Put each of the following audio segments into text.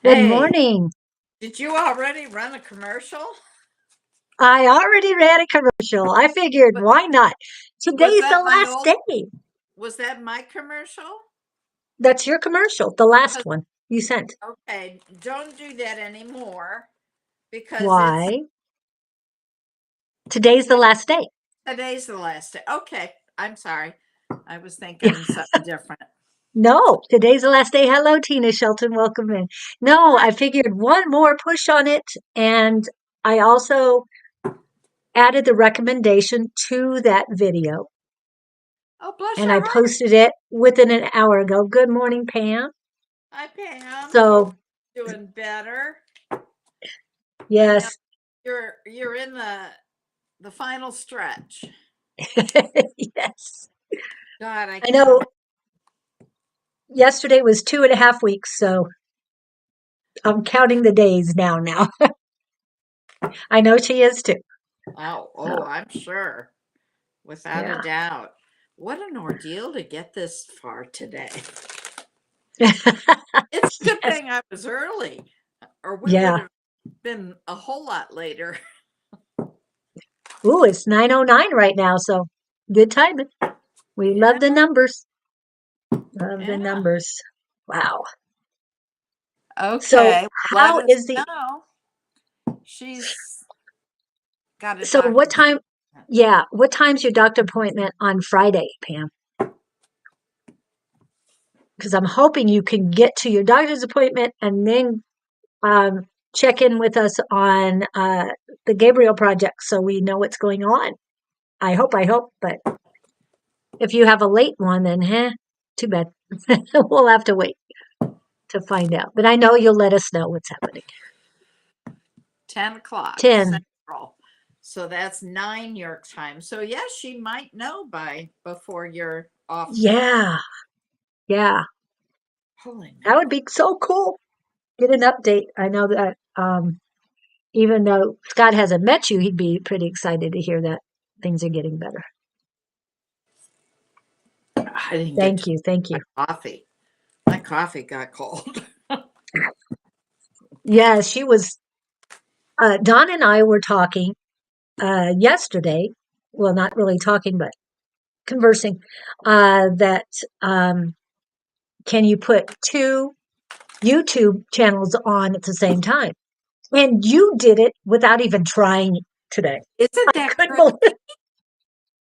Good Hey, morning. did you already run a commercial? I already ran a commercial. I figured, Wa- why not? Was Today's the that my last old, day. was that my commercial? That's your commercial, the last 'Cause- one you sent. Okay, don't do that anymore because Why? Today's the no, last day. today's the last day. Okay, I'm sorry. I was thinking something different. No, today's the last day. Hello, Tina Shelton. Welcome in. No, Hi. I figured one more push on it. And I also added the recommendation to that video. Oh, bless And your I heart. posted it within an hour ago. Good morning, Pam. Hi, Pam. Hope So, you're doing better. I know yes. you're in the final stretch. Yes. God, I I can't know imagine. yesterday was 2.5 weeks, so I'm counting the days now. I know she is too. Oh, So I'm sure. Without a yeah. doubt. What an ordeal to get this far today. It's a good Yes. thing I was early, or we would Yeah. have been a whole lot later. Ooh, it's 9:09 right now, so good timing. We Yeah, love the numbers. Love the yeah. numbers. Wow. So Okay, let how us is the know. She's got a so what doctor's time appointment. yeah, what time's your doctor appointment on Friday, Pam? Because I'm hoping you can get to your doctor's appointment and then um, check in with us on the Gabriel project so we know what's going on. I hope, but if you have a late one, then too bad. We'll have to wait to find out. But I know you'll let us know what's happening. 10 o'clock 10. Central. So that's 9 York time. So, yes, she might know by before you're off to the. Yeah, yeah. Holy That would mackerel. be so cool. Get an update. I know that even though Scott hasn't met you, he'd be pretty excited to hear that things are getting better. I didn't get Thank to you. Thank you. my coffee. My coffee got cold. Yeah, she was, Don and I were talking yesterday. Well, not really talking, but conversing. That can you put two YouTube channels on at the same time? And you did it without even trying today. Isn't I that couldn't crazy? believe it.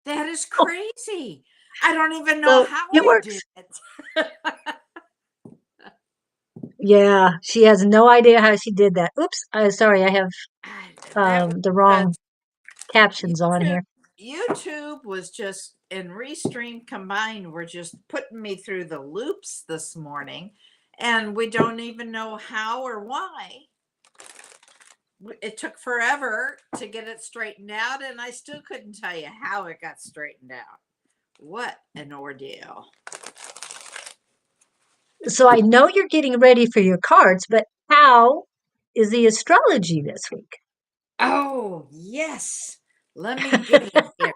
That is crazy. I don't even know So how it I did works. it. Yeah, she has no idea how she did that. Oops, sorry, I have That was the just wrong captions on YouTube. here. YouTube was just and Restream combined were just putting me through the loops this morning, and we don't even know how or why. It took forever to get it straightened out, and I still couldn't tell you how it got straightened out. What an ordeal! So I know you're getting ready for your cards, but how is the astrology this week? Oh, yes. Let me get in here.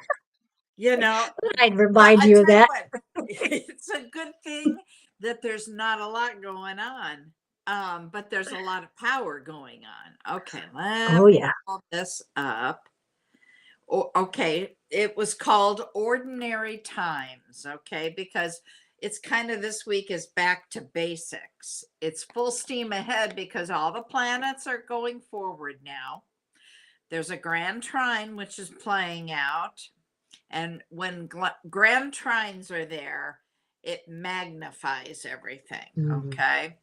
You know, I'd well, remind I you of tell you that. what, it's a good thing that there's not a lot going on, but there's a lot of power going on. Okay, Oh let me yeah. pull this up. Okay, it was called Ordinary Times, okay, because it's kind of this week is back to basics. It's full steam ahead because all the planets are going forward now. There's a grand trine which is playing out. And when grand trines are there, it magnifies everything. Mhm. Okay.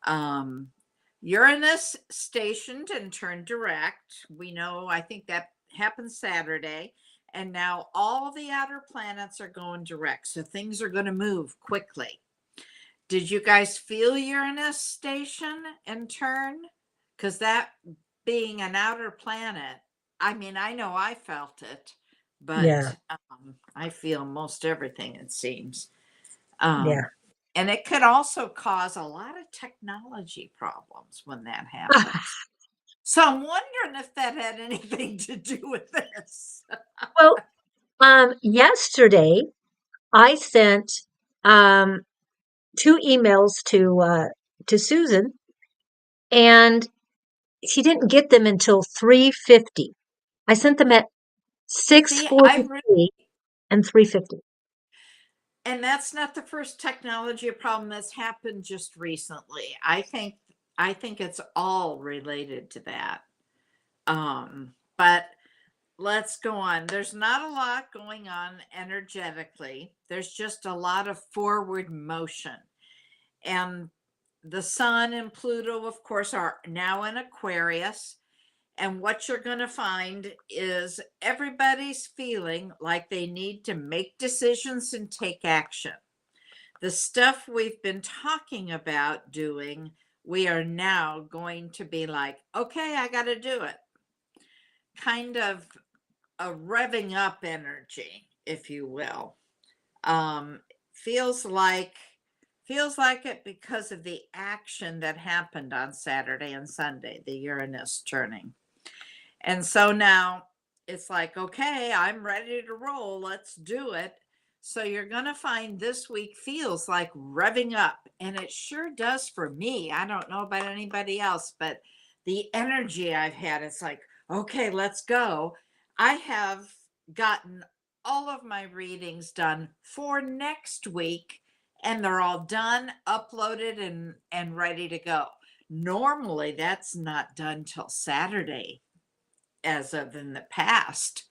Um, Uranus stationed and turned direct. We know, I think that happened Saturday. And now all the outer planets are going direct. So things are going to move quickly. Did you guys feel Uranus station and turn? Because that being an outer planet, I mean, I know I felt it, Yeah. but I feel most everything, it seems. Yeah. Um, and it could also cause a lot of technology problems when that happens. So I'm wondering if that had anything to do with this. Well, yesterday I sent um two emails to Susan and she didn't get them until 3:50. I sent them at See, I really, 6:43 and 3:50. and that's not the first technology problem that's happened just recently. I think it's all related to that. But let's go on. There's not a lot going on energetically. There's just a lot of forward motion. And the sun and Pluto, of course, are now in Aquarius. And what you're going to find is everybody's feeling like they need to make decisions and take action. The stuff we've been talking about doing, we are now going to be like, okay, I got to do it. Kind of a revving up energy, if you will. Um, feels like it because of the action that happened on Saturday and Sunday, the Uranus turning. And so now it's like, okay, I'm ready to roll. Let's do it. So you're going to find this week feels like revving up. And it sure does for me. I don't know about anybody else, but the energy I've had, it's like, okay, let's go. I have gotten all of my readings done for next week, and they're all done, uploaded, and ready to go. Normally, that's not done till Saturday as of in the past.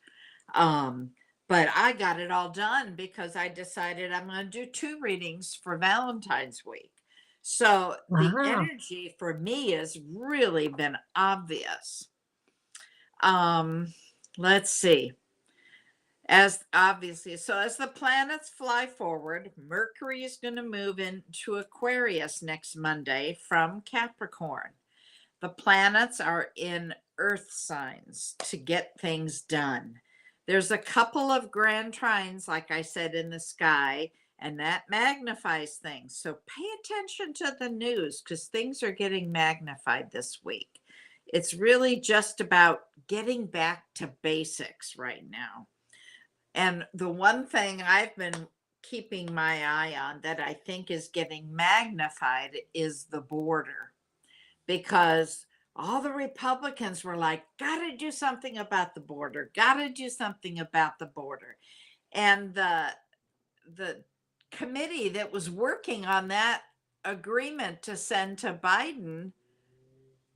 Um, but I got it all done because I decided I'm going to do 2 readings for Valentine's week. So the Wow. energy for me has really been obvious. Um, let's see. As obviously, so as the planets fly forward, Mercury is going to move into Aquarius next Monday from Capricorn. The planets are in earth signs to get things done. There's a couple of grand trines, like I said, in the sky, and that magnifies things. So pay attention to the news because things are getting magnified this week. It's really just about getting back to basics right now. And the one thing I've been keeping my eye on that I think is getting magnified is the border, because all the Republicans were like, got to do something about the border, got to do something about the border. And the committee that was working on that agreement to send to Biden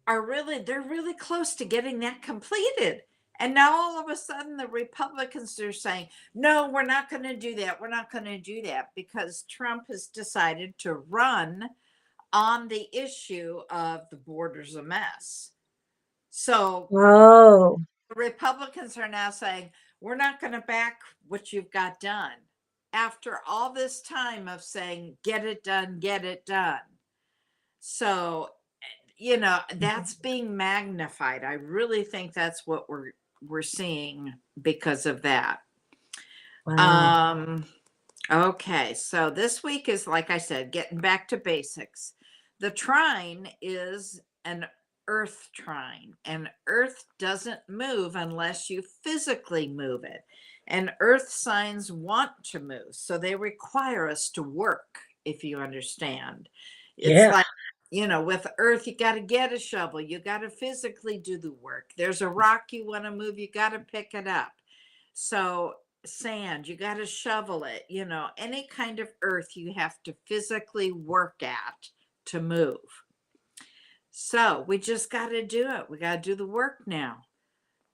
they're really close to getting that completed. And now all of a sudden the Republicans are saying, no, we're not going to do that. We're not going to do that because Trump has decided to run on the issue of the border's a mess. So Oh, the Republicans are now saying, we're not going to back what you've got done. After all this time of saying, get it done, get it done. So, that's being magnified. I really think that's what we're seeing because of that. wow. Um, Okay, so this week is, like I said, getting back to basics. The trine is an earth trine, and earth doesn't move unless you physically move it. And earth signs want to move, so they require us to work, if you understand. It's Yeah. like, with earth, you got to get a shovel, you got to physically do the work. There's a rock you want to move, you got to pick it up. So sand, you got to shovel it, any kind of earth you have to physically work at to move. So we just got to do it. We got to do the work now.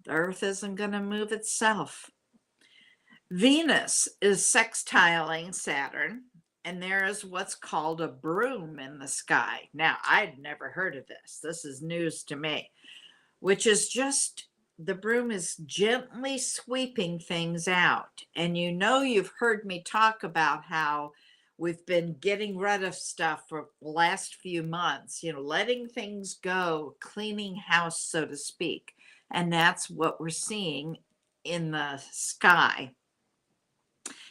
The earth isn't going to move itself. Venus is sextiling Saturn, and there is what's called a broom in the sky. Now, I'd never heard of this. This is news to me, which is just the broom is gently sweeping things out. And you've heard me talk about how we've been getting rid of stuff for the last few months, letting things go, cleaning house, so to speak. And that's what we're seeing in the sky.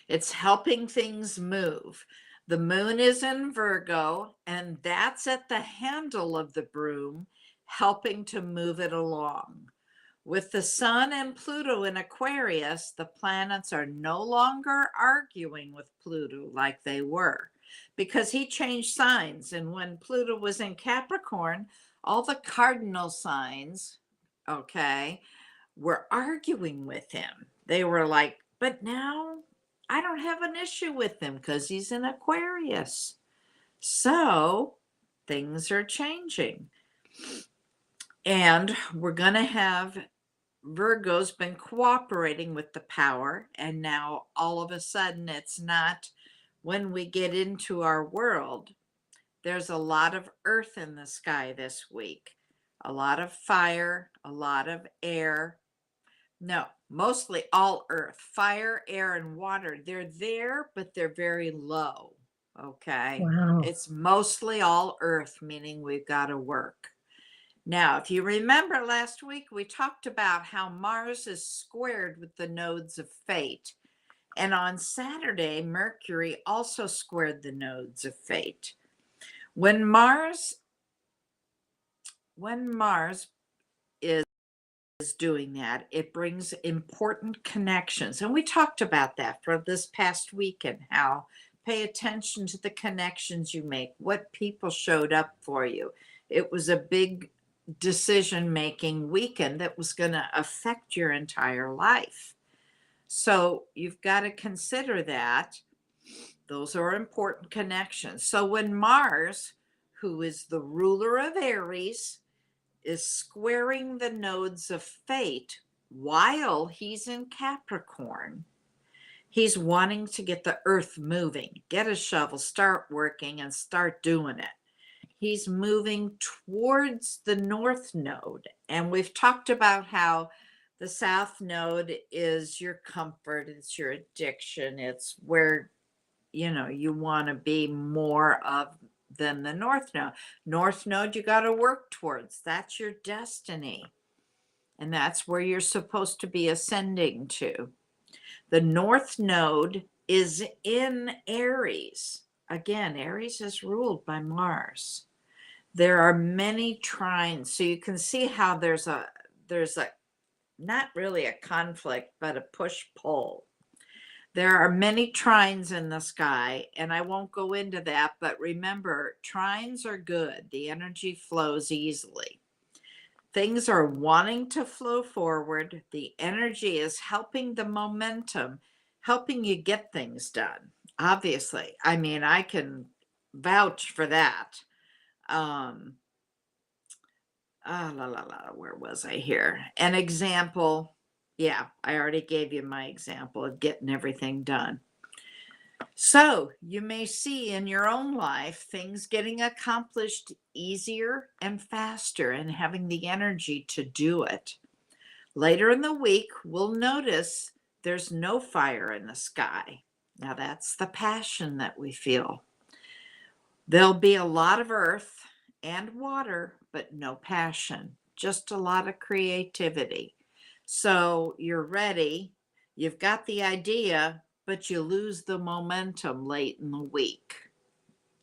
It's helping things move. The moon is in Virgo, and that's at the handle of the broom, helping to move it along. With the sun and Pluto in Aquarius, the planets are no longer arguing with Pluto like they were because he changed signs. And when Pluto was in Capricorn, all the cardinal signs, okay, were arguing with him. They were like, but now I don't have an issue with him because he's in Aquarius. So things are changing. And we're going to have Virgo's been cooperating with the power. And now all of a sudden, it's not when we get into our world. There's a lot of earth in the sky this week, a lot of fire, a lot of air. No, mostly all earth, fire, air, and water. They're there, but they're very low. Okay. Wow. It's mostly all earth, meaning we've got to work. Now, if you remember last week, we talked about how Mars is squared with the nodes of fate. And on Saturday, Mercury also squared the nodes of fate. When Mars is doing that, it brings important connections. And we talked about that for this past weekend, how pay attention to the connections you make, what people showed up for you. It was a big decision-making weekend that was going to affect your entire life. So you've got to consider that. Those are important connections. So when Mars, who is the ruler of Aries, is squaring the nodes of fate while he's in Capricorn, he's wanting to get the earth moving, get a shovel, start working, and start doing it. He's moving towards the north node. And we've talked about how the south node is your comfort, it's your addiction, it's where you want to be more of than the north node. North node, you got to work towards. That's your destiny. And that's where you're supposed to be ascending to. The north node is in Aries. Again, Aries is ruled by Mars. There are many trines. So you can see how there's a not really a conflict, but a push-pull. There are many trines in the sky, and I won't go into that, but remember, trines are good. The energy flows easily. Things are wanting to flow forward. The energy is helping the momentum, helping you get things done. Obviously, I mean, I can vouch for that. Where was I here? An example. Yeah, I already gave you my example of getting everything done. So you may see in your own life things getting accomplished easier and faster and having the energy to do it. Later in the week, we'll notice there's no fire in the sky. Now that's the passion that we feel. There'll be a lot of earth and water, but no passion, just a lot of creativity. So you're ready, you've got the idea, but you lose the momentum late in the week.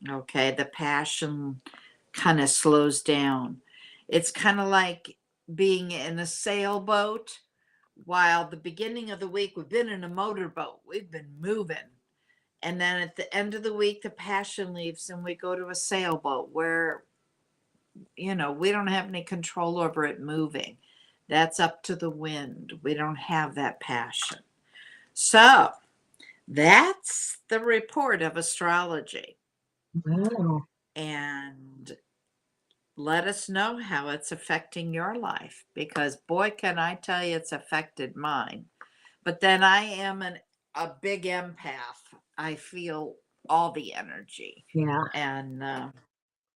Okay, the passion kind of slows down. It's kind of like being in a sailboat. While the beginning of the week, we've been in a motorboat, we've been moving. And then at the end of the week, the passion leaves and we go to a sailboat where, we don't have any control over it moving. That's up to the wind. We don't have that passion. So that's the report of astrology. Wow. And let us know how it's affecting your life, because boy, can I tell you, it's affected mine. But then I am a big empath. I feel all the energy. Yeah. And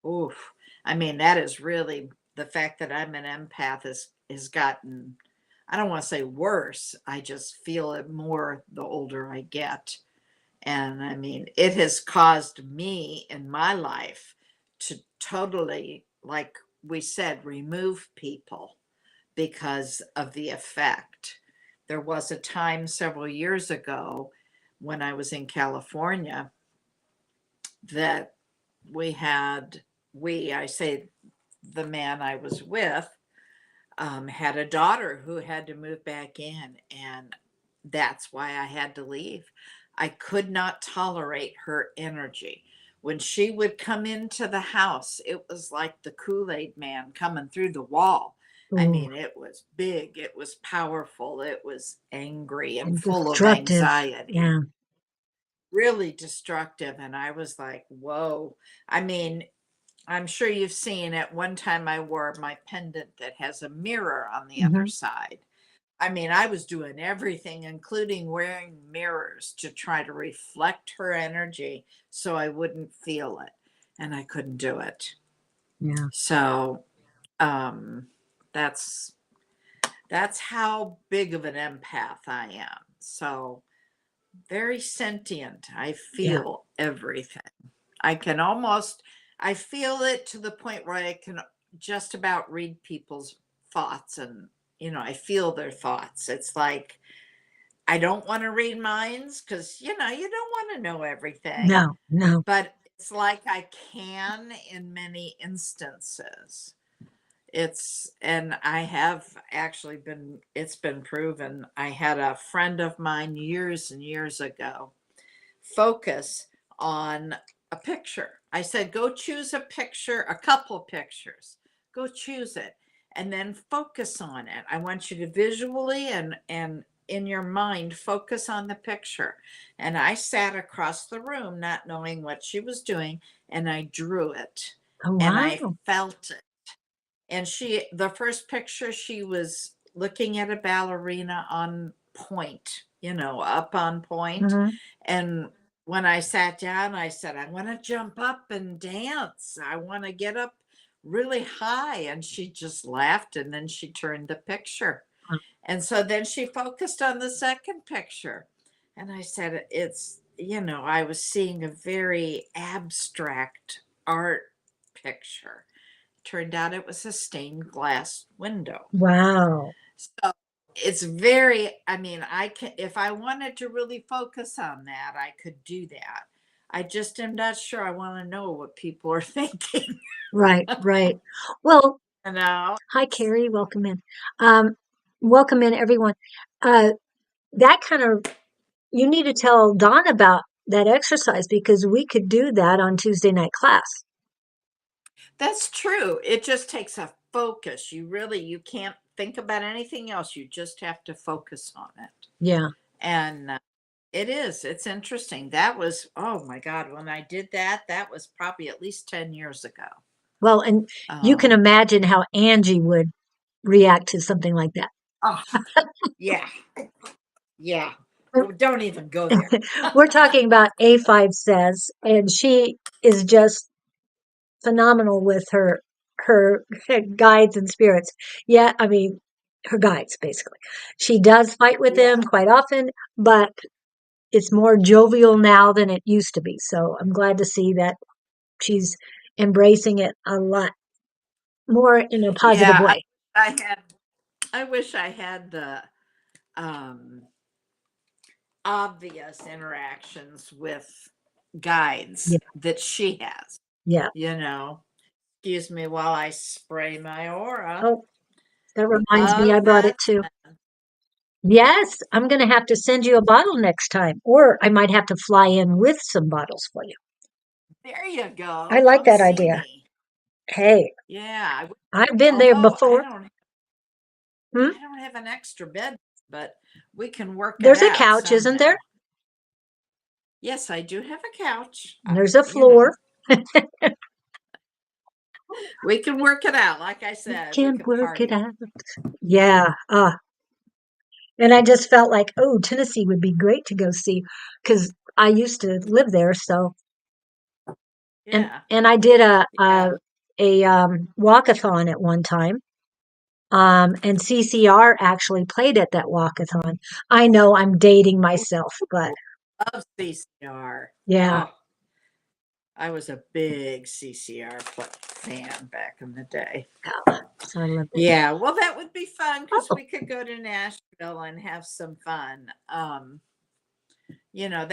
oof, I mean, that is really the fact that I'm an empath has gotten, I don't want to say worse. I just feel it more the older I get. And I mean, it has caused me in my life to totally, like we said, remove people because of the effect. There was a time several years ago when I was in California that I say the man I was with, had a daughter who had to move back in. And that's why I had to leave. I could not tolerate her energy. when she would come into the house, it was like the Kool-Aid man coming through the wall. I Ooh, mean, it was big, it was powerful, it was angry and and full of destructive. anxiety, Yeah. really destructive. And I was like, whoa. I mean, I'm sure you've seen at one time I wore my pendant that has a mirror on the other Hmm. side. I mean, I was doing everything, including wearing mirrors to try to reflect her energy so I wouldn't feel it. And I couldn't do it. Yeah. So um, that's that's how big of an empath I am. So very sentient. I Yeah. feel everything. I can almost, I feel it to the point where I can just about read people's thoughts, and, I feel their thoughts. It's like, I don't want to read minds because, you don't want to know everything, No, no. but it's like I can in many instances. And I have actually it's been proven. I had a friend of mine years and years ago focus on a picture. I said, go choose a picture, a couple pictures, go choose it, and then focus on it. I want you to visually and in your mind focus on the picture. And I sat across the room not knowing what she was doing, and I drew it Oh, and I wow. felt it. And the first picture, she was looking at a ballerina on point, up on point. Hmm. And when I sat down, I said, I want to jump up and dance. I want to get up really high. And she just laughed, and then she turned the picture. And so then she focused on the second picture. And I said, I was seeing a very abstract art picture. Turned out it was a stained glass window. Wow. So it's very, I mean, I can, if I wanted to really focus on that, I could do that. I just am not sure I want to know what people are thinking. Right, right. Well, you know? hi, Carrie. Welcome in. Um, welcome in, everyone. Uh, that kind of, you need to tell Don about that exercise because we could do that on Tuesday night class. That's true. It just takes a focus. You can't think about anything else. You just have to focus on it. Yeah. And it's interesting. That was, oh my God, when I did that, that was probably at least 10 years ago. Well, and you can Um, imagine how Angie would react to something like that. oh, yeah, yeah. Well, don't even go there. We're talking about A5 says, and she is just phenomenal with her guides and spirits. Yeah, I mean her guides basically. She does fight with Yeah. them quite often, but it's more jovial now than it used to be. So I'm glad to see that she's embracing it a lot more in a positive Yeah. way. I had, I wish I had the um, obvious interactions with guides Yeah, that she has, yeah. you know. Excuse me while I spray my aura. Oh, that reminds me, I Love brought it that. too. Yes, I'm going to have to send you a bottle next time, or I might have to fly in with some bottles for you. There you I go. like Come that see idea. me. Hey, Yeah. I've been there Although before. Hmm? I don't have an extra bed, but we can work it There's a out couch, isn't there? somehow. Yes, I do have a couch. There's a floor. We can work it out. Like I We said, we can can work it party. out. Yeah. And I just felt like, oh, Tennessee would be great to go see because I used to live there. So, and Yeah. and I did Yeah. a walkathon at one time. And CCR actually played at that walkathon. I know I'm dating myself, but Love CCR. yeah. Oh, I was a big CCR fan back in the day. So I love it. Yeah, well, that would be fun because Oh, we could go to Nashville and have some fun.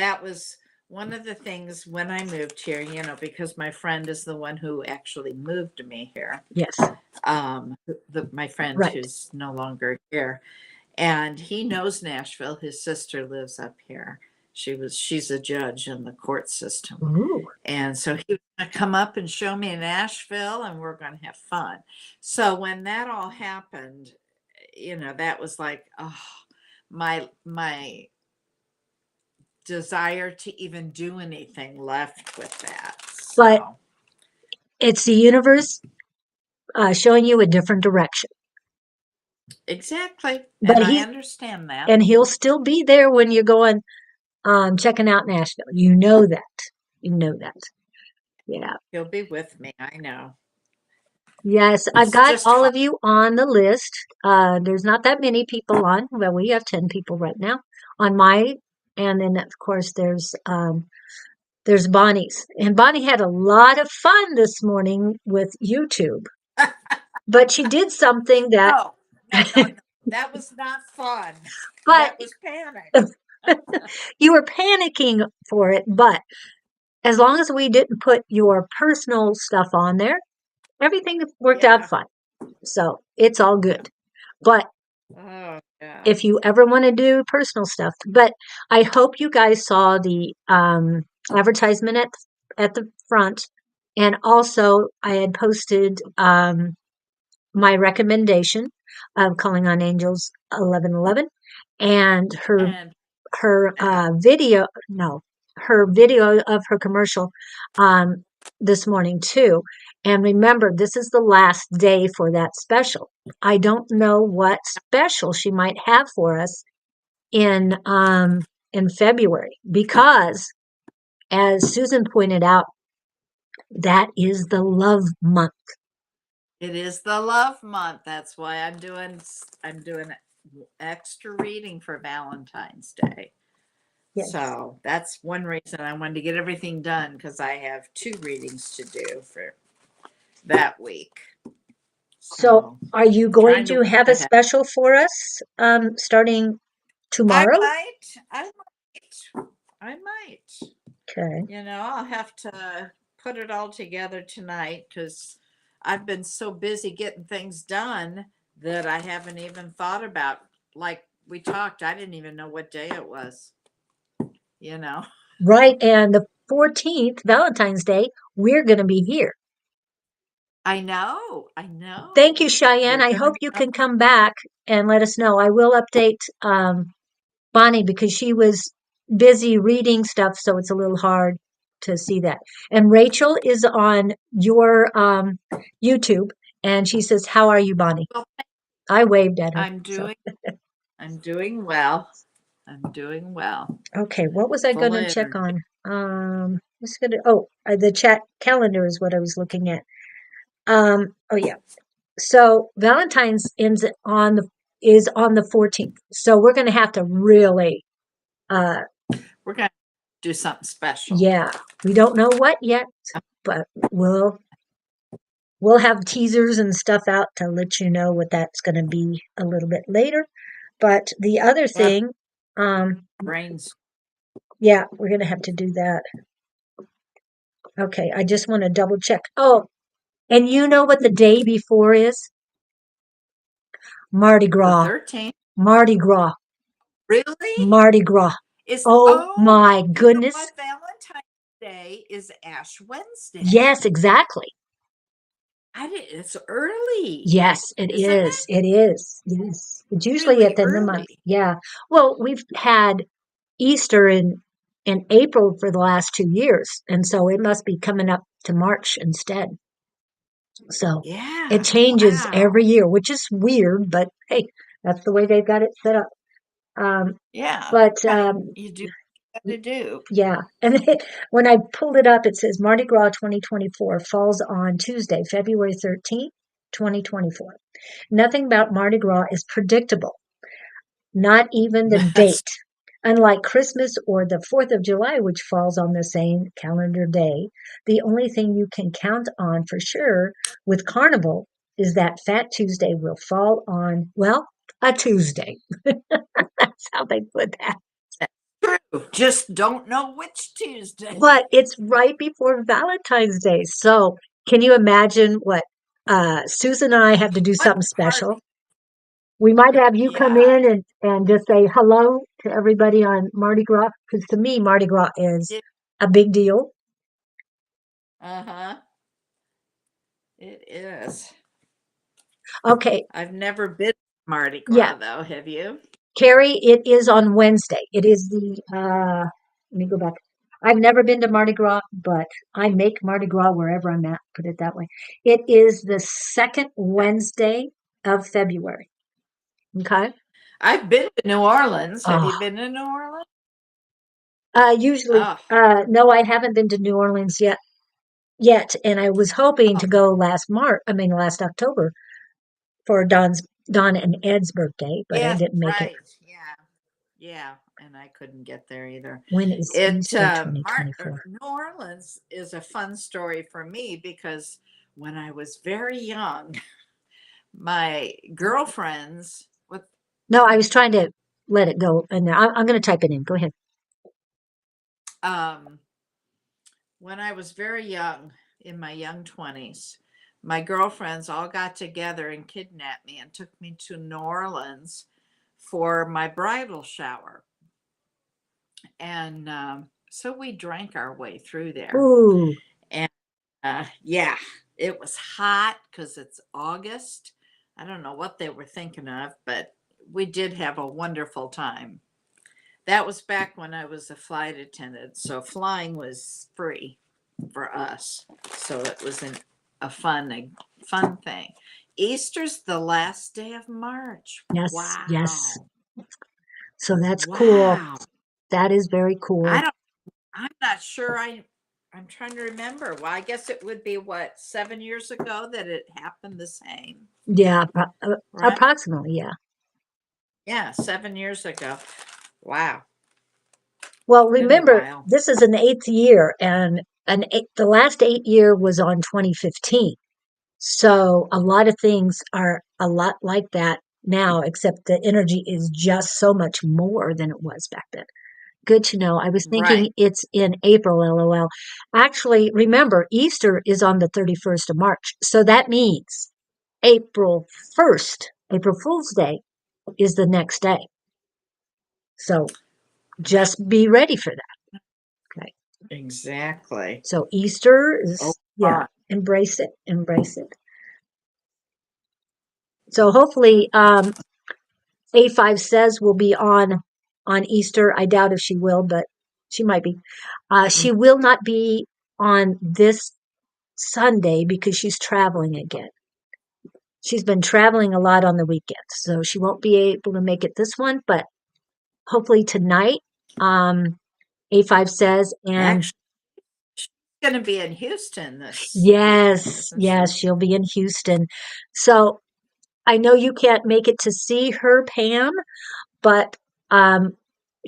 That was one of the things when I moved here, because my friend is the one who actually moved me here. yes. My friend Right. who's no longer here, and he knows Nashville. His sister lives up here. She's a judge in the court system. Ooh. And so he was going to come up and show me in Nashville, and we're going to have fun. So when that all happened, that was like, oh, my desire to even do anything left with that. But So it's the universe showing you a different direction. exactly, But and I understand that. he'll still be there when you're going checking out Nashville. You know that. You know that. Yeah. He'll be with me. I know. Yes, I've It's got just all hard. of you on the list. There's not that many people on. Well, we have 10 people right now on my, and then of course there's Bonnie's. And Bonnie had a lot of fun this morning with YouTube. But she did something that No, no, no, no. That was not fun. but That was panic. you were panicking for it, but as long as we didn't put your personal stuff on there, everything worked out Yeah. fine. So it's all good. But Oh, yeah. if you ever want to do personal stuff, but I hope you guys saw the advertisement at the front. And also I had posted my recommendation of Calling on Angels 1111 and And her video, no, her video of her commercial this morning too. And remember, this is the last day for that special. I don't know what special she might have for us in February because, as Susan pointed out, that is the love month. it is the love month. That's why I'm doing extra reading for Valentine's Day. Yes. So that's one reason I wanted to get everything done, because I have 2 readings to do for that week. So, are you going trying to to work have a ahead. special for us starting I tomorrow? might. I might. Okay. I'll have to put it all together tonight, because I've been so busy getting things done that I haven't even thought about. Like we talked, I didn't even know what day it was. You know. Right. And the 14th, Valentine's Day, we're going to be here. I know. I know. Thank you, Cheyenne. You're I gonna hope you come. can come back and let us know. I will update Bonnie because she was busy reading stuff, so it's a little hard to see that. And Rachel is on your YouTube, and she says, "How are you, Bonnie?" Well, I waved at her. I'm So, doing. I'm doing well. I'm doing well. okay, what was I going Full to of check energy. on? Just gonna. Oh, the chat calendar is what I was looking at. Oh yeah. So Valentine's is on the 14th. So we're going to have to really, uh, We're gonna do something special. yeah, we don't know what yet, but we'll have teasers and stuff out to let you know what that's going to be a little bit later. But the other Well, thing, brains. yeah, we're going to have to do that. Okay, I just want to double check. Oh, and you know what the day before is? Mardi The Gras. 13th. Mardi Gras. Really? Mardi Gras. Is Oh my you know goodness. what? Valentine's Day is Ash Wednesday. Yes, exactly. It's early, Yes, it isn't is. it? It is. Yes. It's usually at Really the end of the month. early. Yeah. Well, we've had Easter in April for the last 2 years, and so it must be coming up to March instead. So it Yeah. changes every Wow. year, which is weird, but hey, that's the way they've got it set up. Um, Yeah. but You do what you gotta do. yeah, and when I pulled it up, it says Mardi Gras 2024 falls on Tuesday, February 13th, 2024. Nothing about Mardi Gras is predictable, not even the That's date. Unlike Christmas or the 4th of July, which falls on the same calendar day, the only thing you can count on for sure with Carnival is that Fat Tuesday will fall on, well, a Tuesday. That's how they put that. true. Just don't know which Tuesday. But it's right before Valentine's Day. So can you imagine what Susan and I have to do What something party? special? We might have you come Yeah. in and just say hello to everybody on Mardi Gras, because to me, Mardi Gras is It, a big deal. uh-huh. It is. Okay, I've never been to Mardi yeah, Gras though, have you? Carrie, it is on Wednesday. It is let me go back. I've never been to Mardi Gras, but I make Mardi Gras wherever I'm at, put it that way. It is the second Wednesday of February. Okay. I've been to New Orleans. Have Oh, you been to New Orleans? usually, Oh, no, I haven't been to New Orleans yet, and I was hoping oh, to go last October for Don and Ed's birthday, but I yes, didn't make it. right. Yeah. Yeah, and I couldn't get there either. When is It Easter Mar 2024? New Orleans is a fun story for me because when I was very young, my girlfriends with No, I was trying to let it go, and I'm going to type it in. Go ahead. um when I was very young, in my young 20s, my girlfriends all got together and kidnapped me and took me to New Orleans for my bridal shower. And so we drank our way through there. Ooh, And yeah, it was hot because it's August. I don't know what they were thinking of, but we did have a wonderful time. That was back when I was a flight attendant, so flying was free for us. So it was a fun thing. Easter's the last day of March. yes, yes. Wow. So that's cool. Wow. That is very I cool. don't I'm not sure I'm trying to remember. Well, I guess it would be what, 7 years ago that it happened the same, Yeah, right? approximately, yeah. Yeah, 7 years ago. Wow. Well, Been a remember, while. this is an eighth year, and the last 8 year was on 2015. So a lot of things are a lot like that now, except the energy is just so much more than it was back then. Good to know. I was Right. thinking it's in April, LOL. Actually, remember, Easter is on the 31st of March. So that means April 1st, April Fool's Day, is the next day. So just be ready for that. Okay. Exactly. So Easter Oh, is, yeah, fun. embrace it, embrace it. So hopefully, A5 says will be on Easter. I doubt if she will, but she might be. She will not be on this Sunday because she's traveling again. She's been traveling a lot on the weekends, so she won't be able to make it this one, but hopefully tonight, um, A5 says, and Actually, she's going to be in Houston this weekend, yes, isn't she? yes, she'll be in Houston. So I know you can't make it to see her, Pam, but um,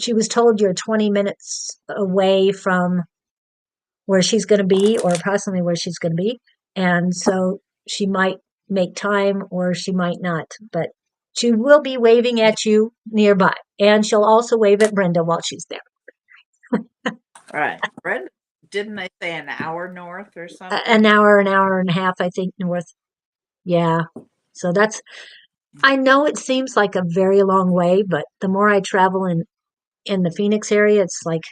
she was told you're 20 minutes away from where she's going to be, or approximately where she's going to be. And so she might make time or she might not, but she will be waving Yeah. at you nearby. And she'll also wave at Brenda while she's there. Right. Brenda, didn't they say an hour north or An something? hour, an hour and a half, I think, north. Yeah. So I know it seems like a very long way, but the more I travel in the Phoenix area, it's like,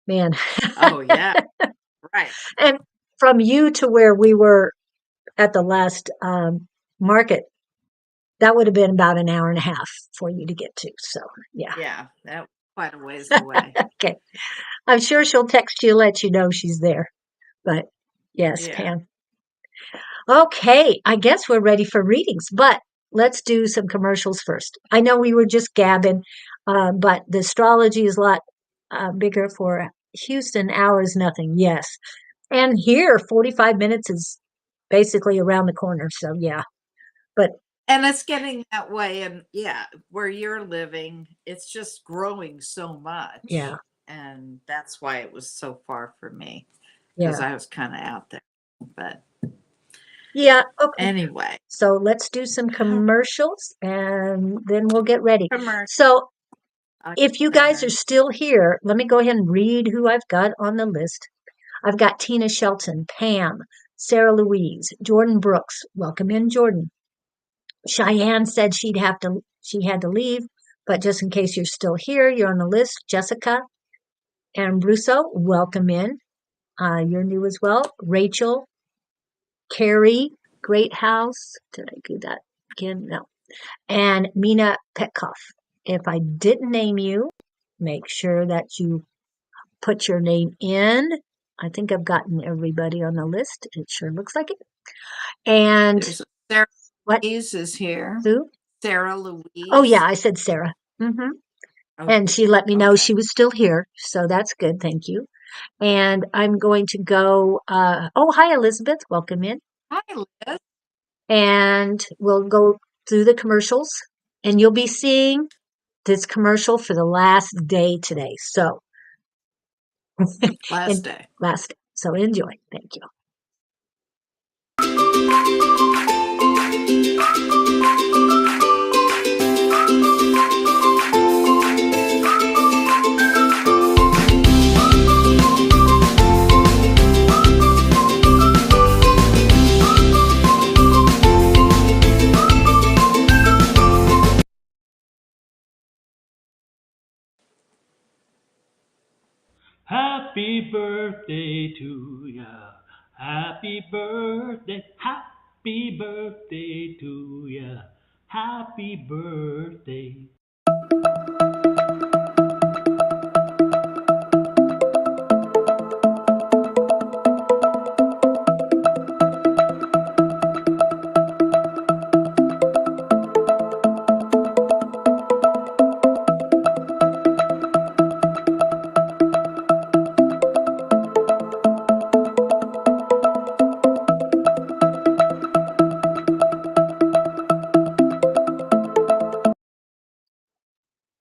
man. Oh, yeah. Right. And from you to where we were at the last market, that would have been about an hour and a half for you to get to. So, yeah. Yeah. That was quite a ways away. Okay. I'm sure she'll text you, let you know she's there. But yes, Yeah. Pam. Okay. I guess we're ready for readings, but let's do some commercials first. I know we were just gabbing, but the astrology is a lot bigger for Houston. Hours, nothing. Yes. And here, 45 minutes is basically around the corner. So, yeah. But And it's getting that way. And yeah, where you're living, it's just growing so yeah, much. And that's why it was so far for me because yeah. I was kind of out there. But Yeah. Okay. anyway, So let's do some commercials and then we'll get ready. commercial. So I if you guys are darn. still here, let me go ahead and read who I've got on the list. I've got Tina Shelton, Pam, Sarah Louise, Jordan Brooks. Welcome in, Jordan. Cheyenne said she had to leave, but just in case you're still here, you're on the list. Jessica and Brusso, welcome in. You're new as well. Rachel, Carrie, Great House. Did I do that again? No. And Mina Petkoff. If I didn't name you, make sure that you put your name in. I think I've gotten everybody on the list. It sure looks like it. And There's Sarah what? Louise is here. Sue? Sarah Oh, yeah, Louise. I said Sarah. Oh, And she let me know okay. she was still here. So that's good. Thank you. And I'm going to go. Oh, hi, Elizabeth. Welcome in. Hi, Liz. And we'll go through the commercials. And you'll be seeing this commercial for the last day today. So, Last and day. last. So enjoy. Thank you. Happy birthday to ya. Happy birthday to ya. Happy birthday.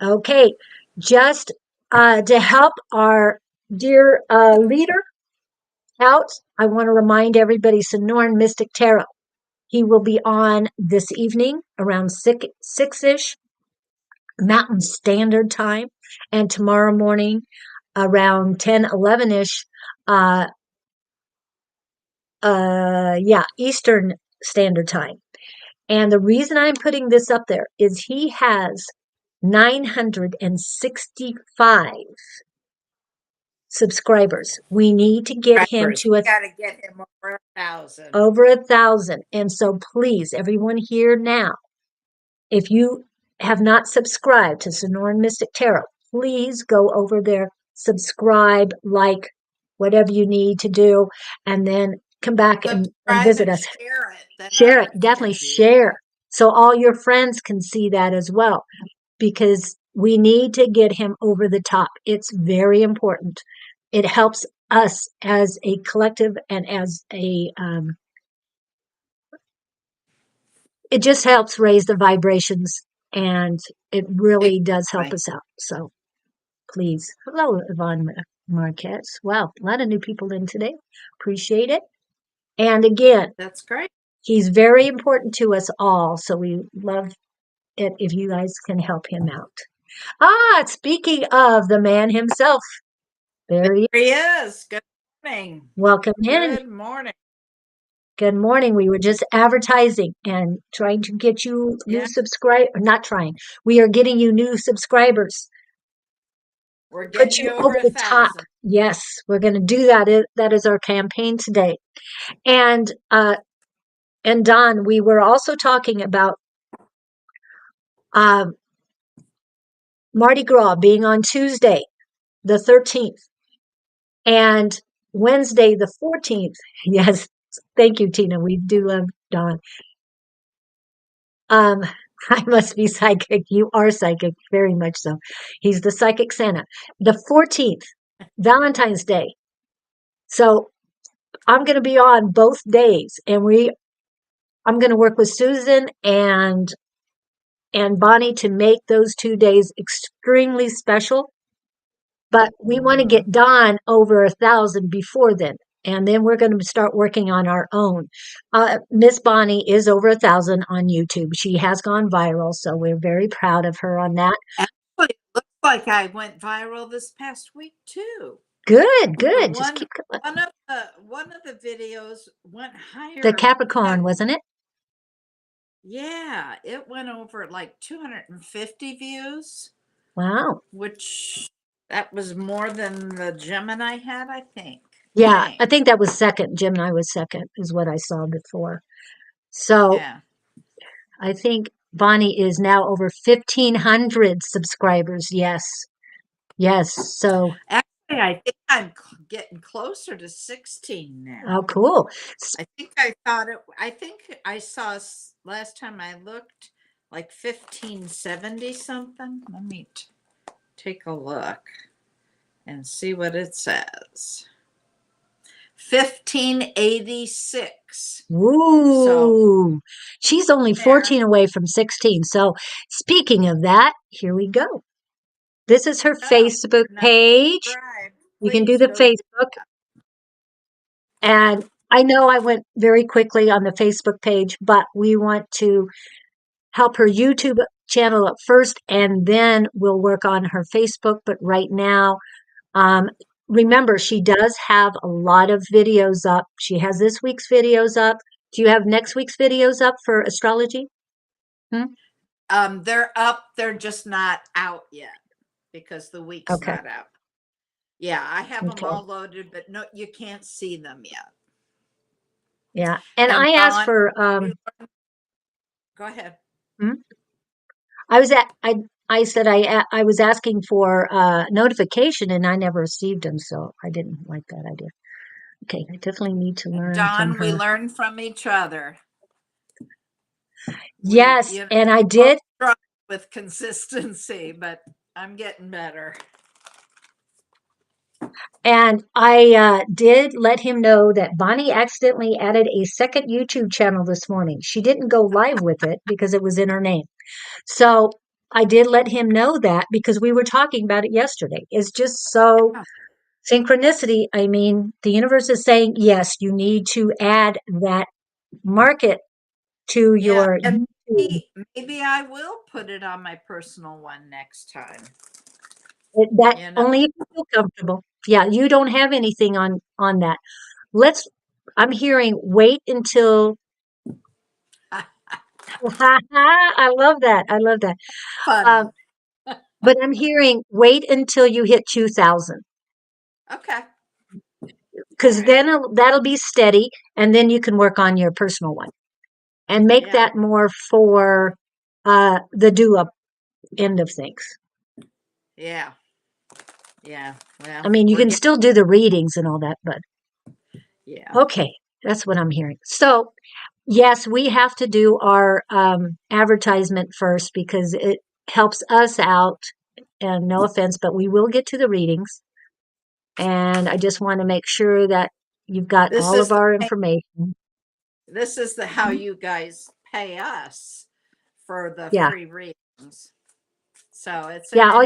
Okay, just to help our dear leader out, I want to remind everybody Sonoran Mystic Tarot. He will be on this evening around 6-ish Mountain Standard Time, and tomorrow morning around 10-11-ish, yeah, Eastern Standard Time. And the reason I'm putting this up there is he has 965 subscribers. We need to get him Subscribers. to We got to get him over 1,000. over 1,000. And so please, everyone here now, if you have not subscribed to Sonoran Mystic Tarot, please go over there, subscribe, like, whatever you need to do, and then come back and Subscribe visit and us. share it. Then Share it, others definitely can view it. share. So all your friends can see that as well, because we need to get him over the top. It's very important. It helps us as a collective and as it just helps raise the vibrations, and it really does help Exactly. us out. So please. Hello, Yvonne Marquez. Wow, a lot of new people in today. Appreciate it. And again, That's great. he's very important to us all. So we love it if you guys can help him out. Speaking of the man himself, there he is. There he is. Good morning. Welcome in. Good morning. Good morning. We were just advertising and trying to get you new Yeah, subscribers. Not trying. We are getting you new subscribers. we're Put getting you you over over the top. 1,000. Yes, we're going to do that. That is our campaign today. And Don, we were also talking about uh, Mardi Gras being on Tuesday, the 13th, and Wednesday, the 14th. Yes, thank you, Tina. We do love Don. Um, I must be psychic. You are psychic, very much so. He's the psychic Santa. The 14th, Valentine's Day. So I'm going to be on both days, and I'm going to work with Susan and Bonnie to make those 2 days extremely special. But we want to get Don over 1,000 before then. And then we're going to start working on our own. Miss Bonnie is over 1,000 on YouTube. She has gone viral, so we're very proud of her on that. Actually, it looks like I went viral this past week too. Good, The good. Just one keep going. one of the videos went The higher. Capricorn, wasn't it? Yeah, it went over like 250 views, Wow. which that was more than the Gemini had, I think. Yeah, I Dang. think that was second. Gemini was second, is what I saw before. So Yeah. I think Bonnie is now over 1,500 subscribers. Yes. Yes. So, Actually, I think I'm getting closer to 16 oh, now. cool. I think I saw last time I looked like 1570 something. Let me take a look and see what it says. 1586. So Woo. She's only there. 14 away from 16. So, speaking of that, here we go. This is her Oh, Facebook you're not page. subscribed. You can do Please the go do Facebook. that. And I know I went very quickly on the Facebook page, but we want to help her YouTube channel up first, and then we'll work on her Facebook. But right now, um, remember, she does have a lot of videos up. She has this week's videos up. Do you have next week's videos up for astrology? Hmm? They're up, they're just not out yet because the week's Okay. not out. Yeah, I have them Okay. all loaded, but no, you can't see them yet. Yeah. And And I asked Don, for, you go ahead. hmm? I was at, I said I was asking for notification and I never received them, so I didn't like that idea. Okay, I definitely need to And learn from Don, we her. learn from each other. We, Yes, and I both did, struggle with consistency, but I'm getting better. and I did let him know that Bonnie accidentally added a second YouTube channel this morning. She didn't go live with it because it was in her name. So I did let him know that because we were talking about it yesterday. It's just so Yeah. synchronicity. I mean, the universe is saying, yes, you need to add that market to Yeah, your and YouTube. maybe I will put it on my personal one next time. That You know, only if you feel comfortable. Yeah, you don't have anything on that. Let's. I'm hearing wait until. I love that. I love that. Um, funny. but I'm hearing wait until you hit 2,000 Okay, all because right. then that'll be steady, and then you can work on your personal one and make Yeah, that more for the doula end of things. yeah, yeah. I Well, mean, you we're can getting, still do the readings and all that, but yeah. okay, that's what I'm hearing. So, yes, we have to do our advertisement first because it helps us out. And no offense, but we will get to the readings. And I just want to make sure that you've got This all is of the our pay, information. this is the how you guys pay us for the Yeah. free readings. So it's an Yeah. energy.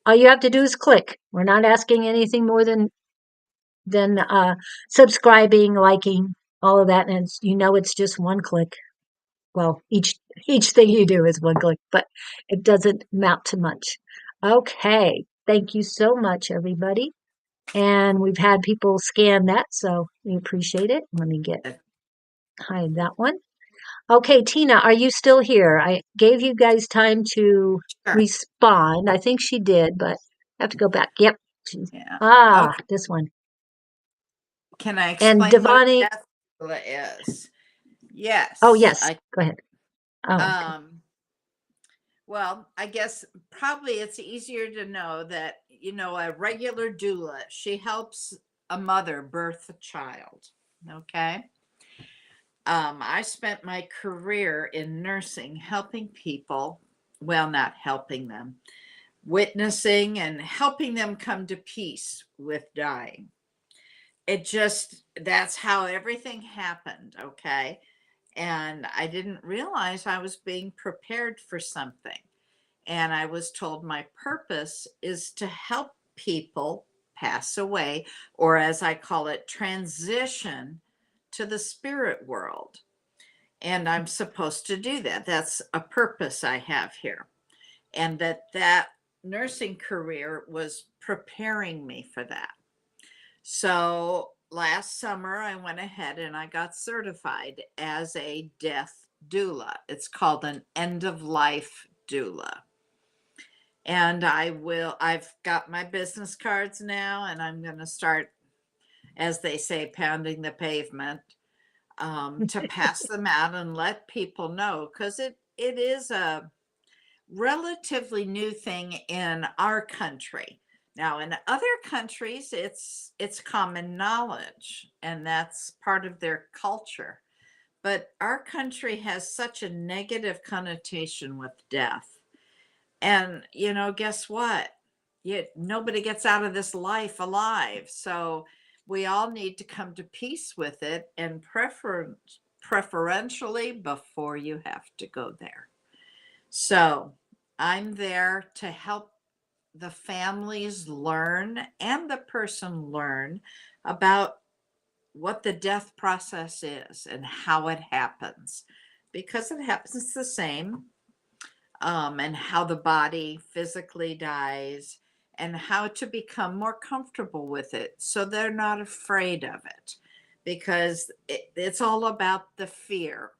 All you have to do is click. We're not asking anything more than subscribing, liking, all of that. And it's just one click. Well, each thing you do is one click, but it doesn't amount to much. Okay. Thank you so much, everybody. And we've had people scan that, so we appreciate it. Let me hide that one. Okay, Tina, are you still here? I gave you guys time to Sure. respond. I think she did, but I have to go back. Yep. Yeah. Okay. This one. Can I And explain what a Devani, death doula is? oh, Yes. yes, go ahead. Oh, okay. Um, well, I guess probably it's easier to know that, a regular doula, she helps a mother birth a child. Okay. I spent my career in nursing, helping people, well, not helping them, witnessing and helping them come to peace with dying. That's how everything happened. Okay. And I didn't realize I was being prepared for something. And I was told my purpose is to help people pass away, or as I call it, transition to the spirit world. And I'm supposed to do that. That's a purpose I have here. And that nursing career was preparing me for that. So last summer I went ahead and I got certified as a death doula. It's called an end of life doula. And I've got my business cards now, and I'm going to start, as they say, pounding the pavement, to pass them out and let people know, because it is a relatively new thing in our country. Now, in other countries, it's common knowledge, and that's part of their culture. But our country has such a negative connotation with death. And guess what? Nobody gets out of this life alive. So we all need to come to peace with it, and preferentially before you have to go there. So I'm there to help the families learn and the person learn about what the death process is and how it happens, because it happens the same, and how the body physically dies, and how to become more comfortable with it so they're not afraid of it, because it's all about the fear.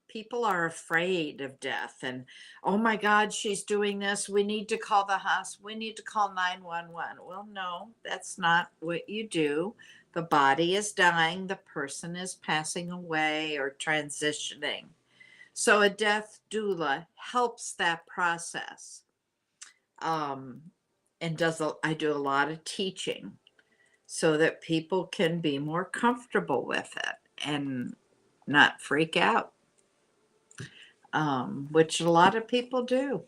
People are afraid of death, and oh my God, she's doing this. We need to call the hospital. We need to call 911. Well, no, that's not what you do. The body is dying, the person is passing away or transitioning. So a death doula helps that process. And I do a lot of teaching so that people can be more comfortable with it and not freak out, which a lot of people do.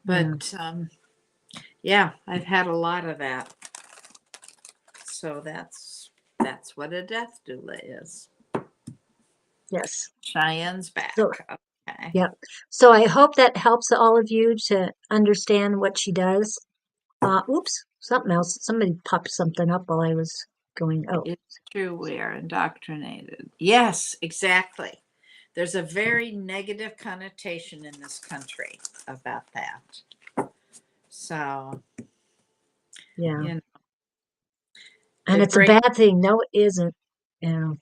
But yeah, I've had a lot of that. So that's what a death doula is. Yes. Cheyenne's back. So, Okay. yeah. So I hope that helps all of you to understand what she does. Oops, something else. Somebody popped something up while I was going. Oh, It's true, we are indoctrinated. Yes, exactly. There's a very negative connotation in this country about that. So, yeah. you know, And it it's a brings bad thing. No, it isn't. Yeah.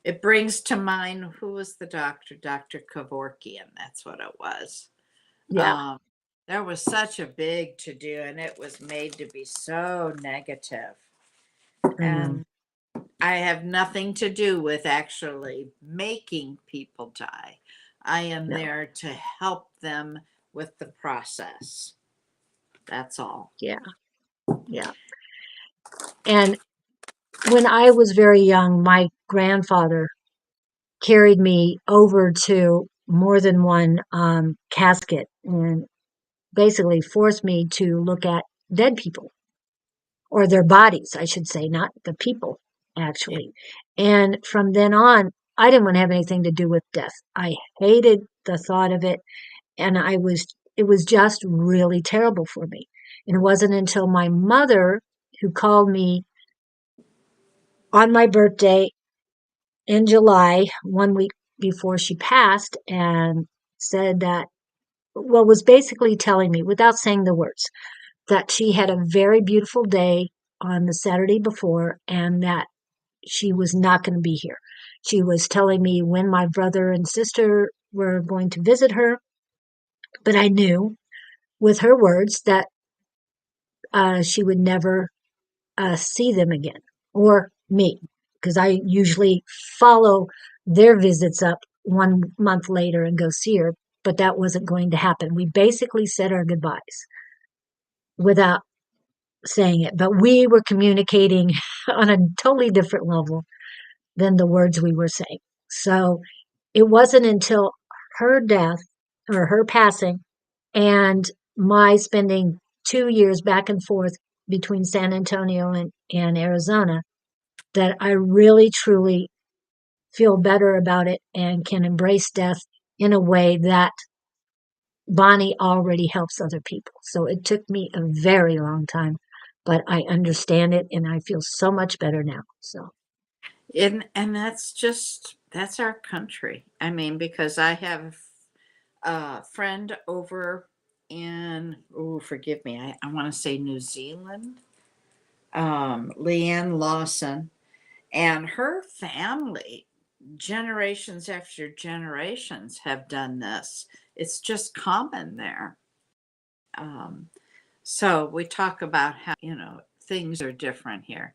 it brings to mind, who was the doctor? Dr. Kevorkian. That's what it was. Yeah. Um, there was such a big to do, and it was made to be so negative. I know. And I have nothing to do with actually making people die. I am No. there to help them with the process. That's all. Yeah. Yeah. And when I was very young, my grandfather carried me over to more than one casket and basically forced me to look at dead people, or their bodies, I should say, not the people, Yeah. actually. And from then on, I didn't want to have anything to do with death. I hated the thought of it, and it was just really terrible for me. And it wasn't until my mother, who called me on my birthday in July, 1 week before she passed, and said that, well, was basically telling me, without saying the words, that she had a very beautiful day on the Saturday before, and that she was not going to be here. She was telling me when my brother and sister were going to visit her, but I knew with her words that she would never see them again, or me, because I usually follow their visits up 1 month later and go see her, but that wasn't going to happen. We basically said our goodbyes without saying it, but we were communicating on a totally different level than the words we were saying. So it wasn't until her death, or her passing, and my spending 2 years back and forth between San Antonio and Arizona, that I really truly feel better about it and can embrace death in a way that Bonnie already helps other people. So it took me a very long time, but I understand it and I feel so much better now. So, And that's our country. I mean, because I have a friend over in, oh, forgive me, I want to say New Zealand. Leanne Lawson, and her family, generations after generations, have done this. It's just common there. Um, so we talk about how, things are different here.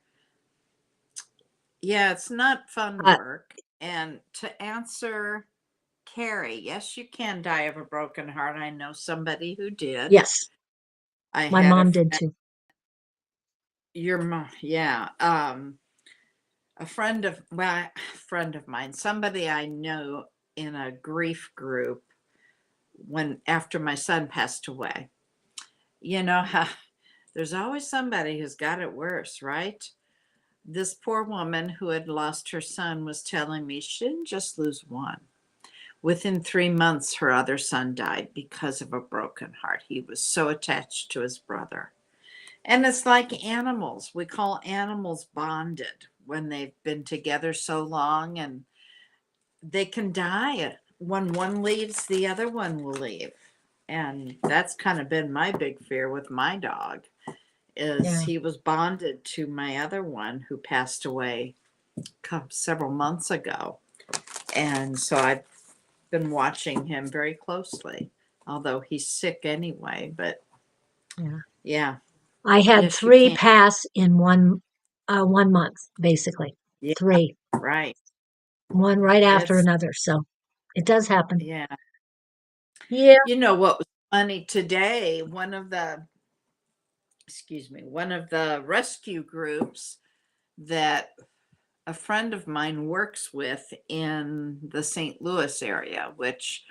Yeah, it's not fun Uh, work. And to answer Carrie, yes, you can die of a broken heart. I know somebody who did. yes, I my had a mom did friend, too. your mom, yeah, a friend of, well, a friend of mine, somebody I know in a grief group when after my son passed away. You know how there's always somebody who's got it worse, right? This poor woman who had lost her son was telling me she didn't just lose one. Within 3 months, her other son died because of a broken heart. He was so attached to his brother. And it's like animals. We call animals bonded when they've been together so long, and they can die. When one leaves, the other one will leave. And that's kind of been my big fear with my dog is Yeah. he was bonded to my other one who passed away several months ago. And so I've been watching him very closely, although he's sick anyway. But Yeah. yeah, I had yes, you 3 can. pass in 1 month, basically. Yeah, 3, right. one right after It's, another. So it does happen. yeah. Yeah. You know what was funny today? One of the rescue groups that a friend of mine works with in the St. Louis area, which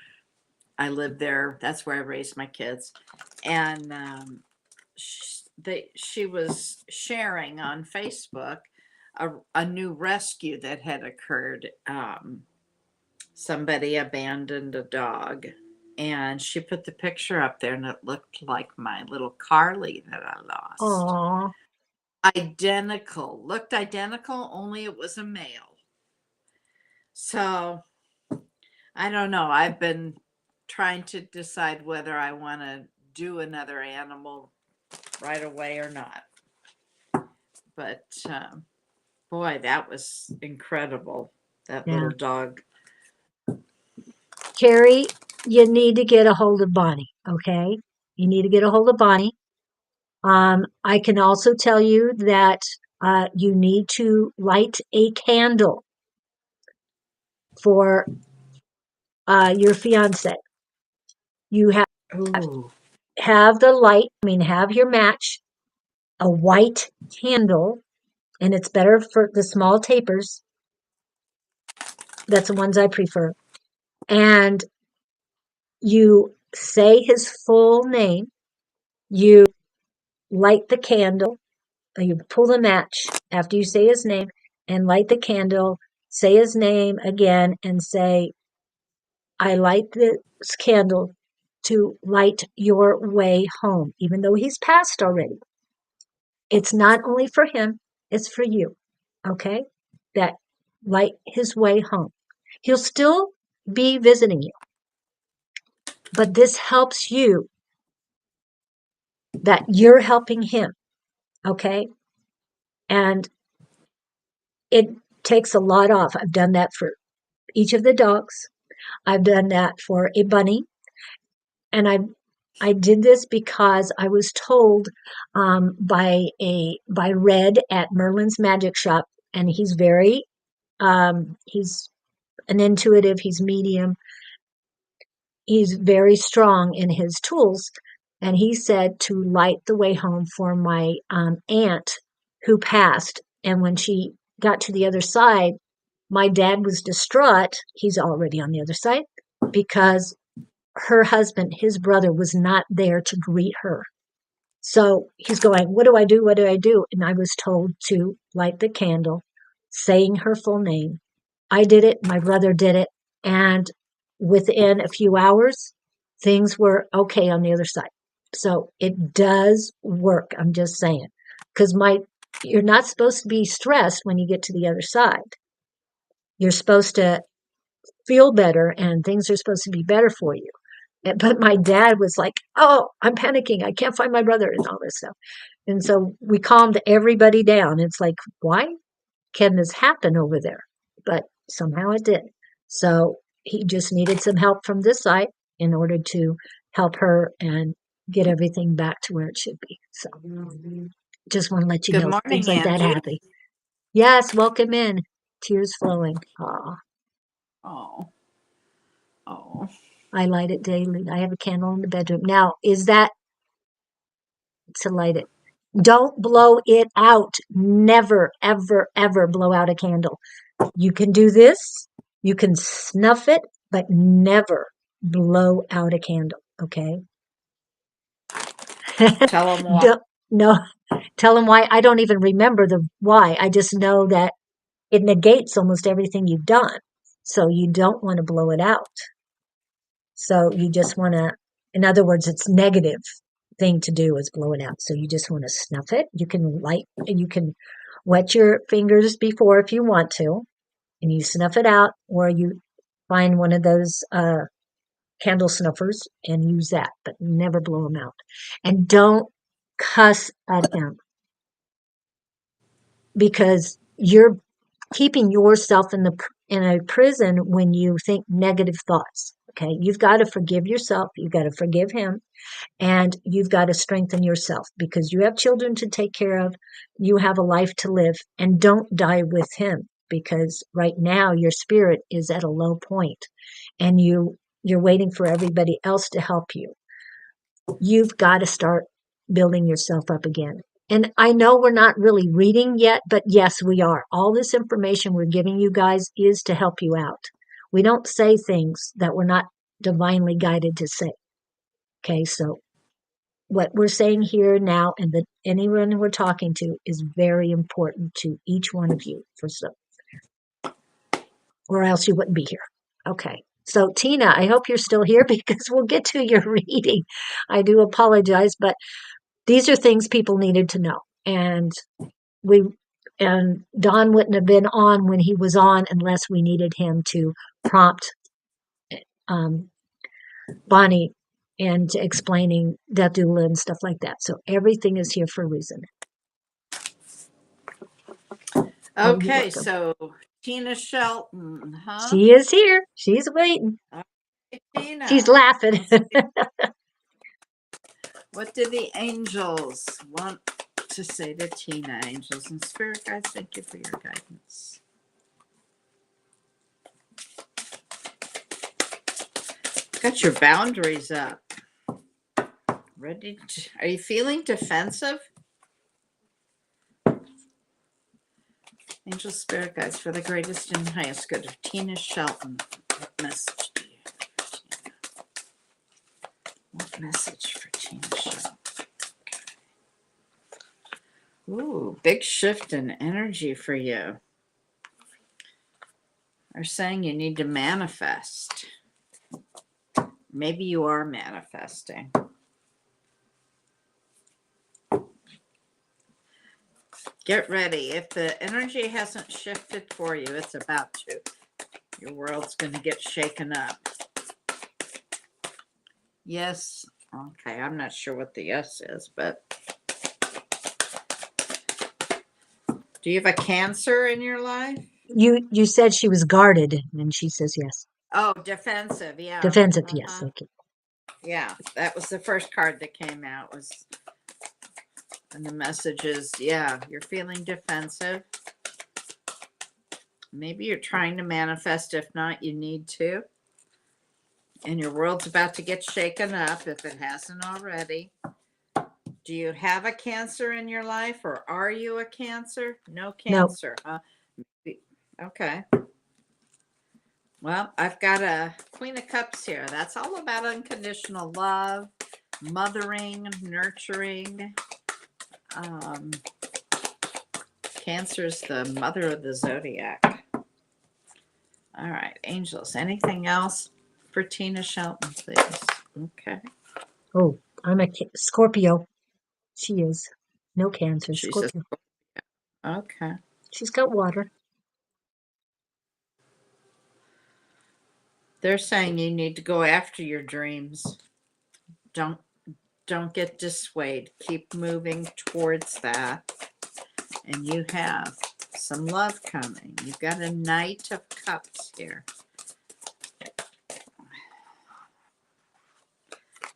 I live there. That's where I raised my kids. And she was sharing on Facebook a new rescue that had occurred. Somebody abandoned a dog. And she put the picture up there, and it looked like my little Carly that I lost. Aw. Identical, looked identical, only it was a male. So I don't know. I've been trying to decide whether I want to do another animal right away or not. But boy, that was incredible. That Yeah. little dog. Carrie, you need to get a hold of Bonnie, okay? You need to get a hold of Bonnie. I can also tell you that you need to light a candle for your fiance. You Oh, have the light, have your match, a white candle, and it's better for the small tapers. That's the ones I prefer. And you say his full name. You light the candle. You pull the match after you say his name and light the candle. Say his name again and say, I light this candle to light your way home, even though he's passed already. It's not only for him, it's for you. Okay? That light his way home. He'll still be visiting you, but this helps you that you're helping him. Okay? And it takes a lot off. I've done that for each of the dogs. I've done that for a bunny. And I did this because I was told by Red at Merlin's Magic Shop, and he's an intuitive, he's medium, he's very strong in his tools, and he said to light the way home for my aunt who passed. And when she got to the other side, my dad was distraught. He's already on the other side because her husband, his brother, was not there to greet her. So he's going, what do I do? What do I do? And I was told to light the candle, saying her full name. I did it. My brother did it. And within a few hours, things were okay on the other side. So it does work. I'm just saying. Because you're not supposed to be stressed when you get to the other side. You're supposed to feel better and things are supposed to be better for you. But my dad was like, oh, I'm panicking. I can't find my brother and all this stuff. And so we calmed everybody down. It's like, why can this happen over there? But somehow it did. So he just needed some help from this side in order to help her and get everything back to where it should be. So just want to let you Good know things morning, like that Angie. happen. Yes, welcome in. Tears flowing. Aw, Oh, oh. I light it daily. I have a candle in the bedroom. Now, is that to light it? Don't blow it out. Never, ever, ever blow out a candle. You can do this, you can snuff it, but never blow out a candle, okay? Tell them why. No, tell them why. I don't even remember the why. I just know that it negates almost everything you've done. So you don't want to blow it out. So you just want to, in other words, it's negative thing to do is blow it out. So you just want to snuff it. You can wet your fingers before if you want to, and you snuff it out, or you find one of those candle snuffers and use that, but never blow them out. And don't cuss at him because you're keeping yourself in a prison when you think negative thoughts. Okay, you've got to forgive yourself. You've got to forgive him, and you've got to strengthen yourself because you have children to take care of. You have a life to live, and don't die with him because right now your spirit is at a low point, and you're waiting for everybody else to help you. You've got to start building yourself up again. And I know we're not really reading yet, but yes, we are. All this information we're giving you guys is to help you out. We don't say things that we're not divinely guided to say. Okay, so what we're saying here now and that anyone we're talking to is very important to each one of you for so, or else you wouldn't be here. Okay. So Tina, I hope you're still here because we'll get to your reading. I do apologize, but these are things people needed to know. We and Don wouldn't have been on when he was on unless we needed him to prompt um, Bonnie into explaining that doula and stuff like that. So everything is here for a reason. Oh, you're Okay, welcome. so Tina Shelton, huh? She is here. She's waiting. Okay, She's Tina. laughing. Let's see. What do the angels want to say to Tina? Angels and spirit guides, thank you for your guidance. Got your boundaries up. Ready to, are you feeling defensive? Angel spirit guides for the greatest and highest good of Tina Shelton. What message do you have for Tina? What message for Tina Shelton? Ooh, big shift in energy for you. They're saying you need to manifest. Maybe you are manifesting. Get ready. If the energy hasn't shifted for you, it's about to. Your world's going to get shaken up. Yes. Okay, I'm not sure what the yes is, but do you have a Cancer in your life? You said she was guarded, and she says yes. Oh, defensive. Yeah. Defensive, yes. Uh-huh. Okay. Yeah, that was the first card that came out was, and the message is, yeah, you're feeling defensive. Maybe you're trying to manifest. If not, you need to. And your world's about to get shaken up if it hasn't already. Do you have a Cancer in your life or are you a Cancer? No No, Cancer, huh? Okay. Well, I've got a Queen of Cups here. That's all about unconditional love, mothering, nurturing. Um, Cancer's the mother of the zodiac. All right, angels. Anything else for Tina Shelton, please? Okay. oh, I'm a Scorpio. She is. No Cancer, She says, Scorpio. okay. She's got water. They're saying you need to go after your dreams. Don't Don't get dissuaded. Keep moving towards that. And you have some love coming. You've got a Knight of Cups here.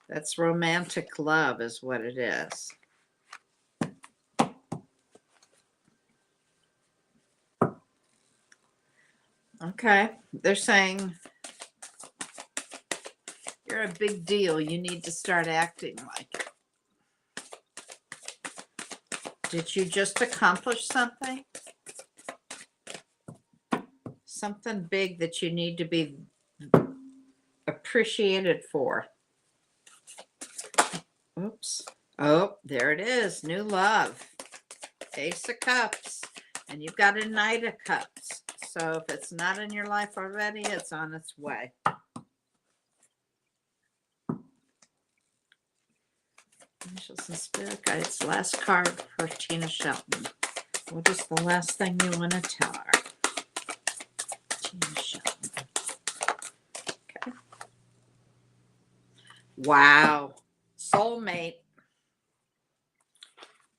That's romantic love is what it is. Okay. They're saying you're a big deal. You need to start acting like it. Did you just accomplish something? Something big that you need to be appreciated for. Oops. Oh, there it is. New love. Ace of Cups. And you've got a Knight of Cups. So if it's not in your life already, it's on its way. Angels and Spirit Guides. Last card for Tina Shelton. What is the last thing you want to tell her? Tina Shelton. Okay. Wow. Soulmate.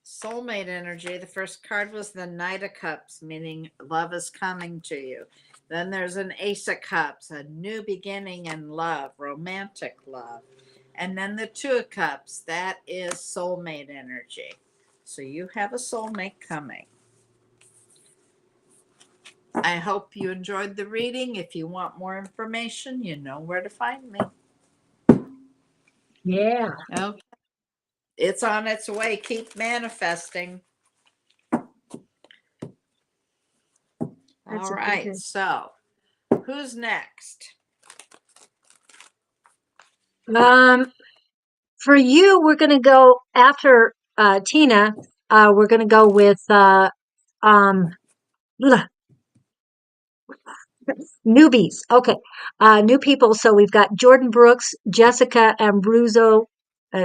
Soulmate energy. The first card was the Knight of Cups, meaning love is coming to you. Then there's an Ace of Cups, a new beginning in love, romantic love. And then the Two of Cups, that is soulmate energy. So you have a soulmate coming. I hope you enjoyed the reading. If you want more information, you know where to find me. Yeah. Okay. It's on its way. Keep manifesting. That's All a right. good- So, who's next? For you, we're going to go after Tina. We're going to go with um, newbies. Okay. New people. So we've got Jordan Brooks, Jessica Abruzzo.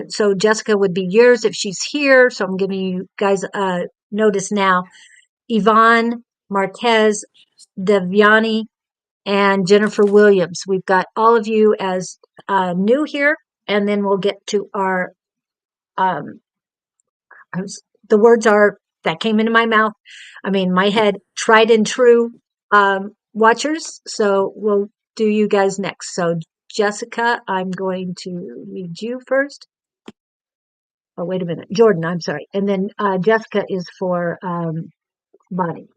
So Jessica would be yours if she's here. So I'm giving you guys notice now. Yvonne Marquez, Devyani, and Jennifer Williams. We've got all of you as new here, and then we'll get to our um, the words are that came into my mouth. I mean, my head, tried and true watchers. So we'll do you guys next. So Jessica, I'm going to read you first. Oh, wait a minute. Jordan, I'm sorry. And then Jessica is for Bonnie.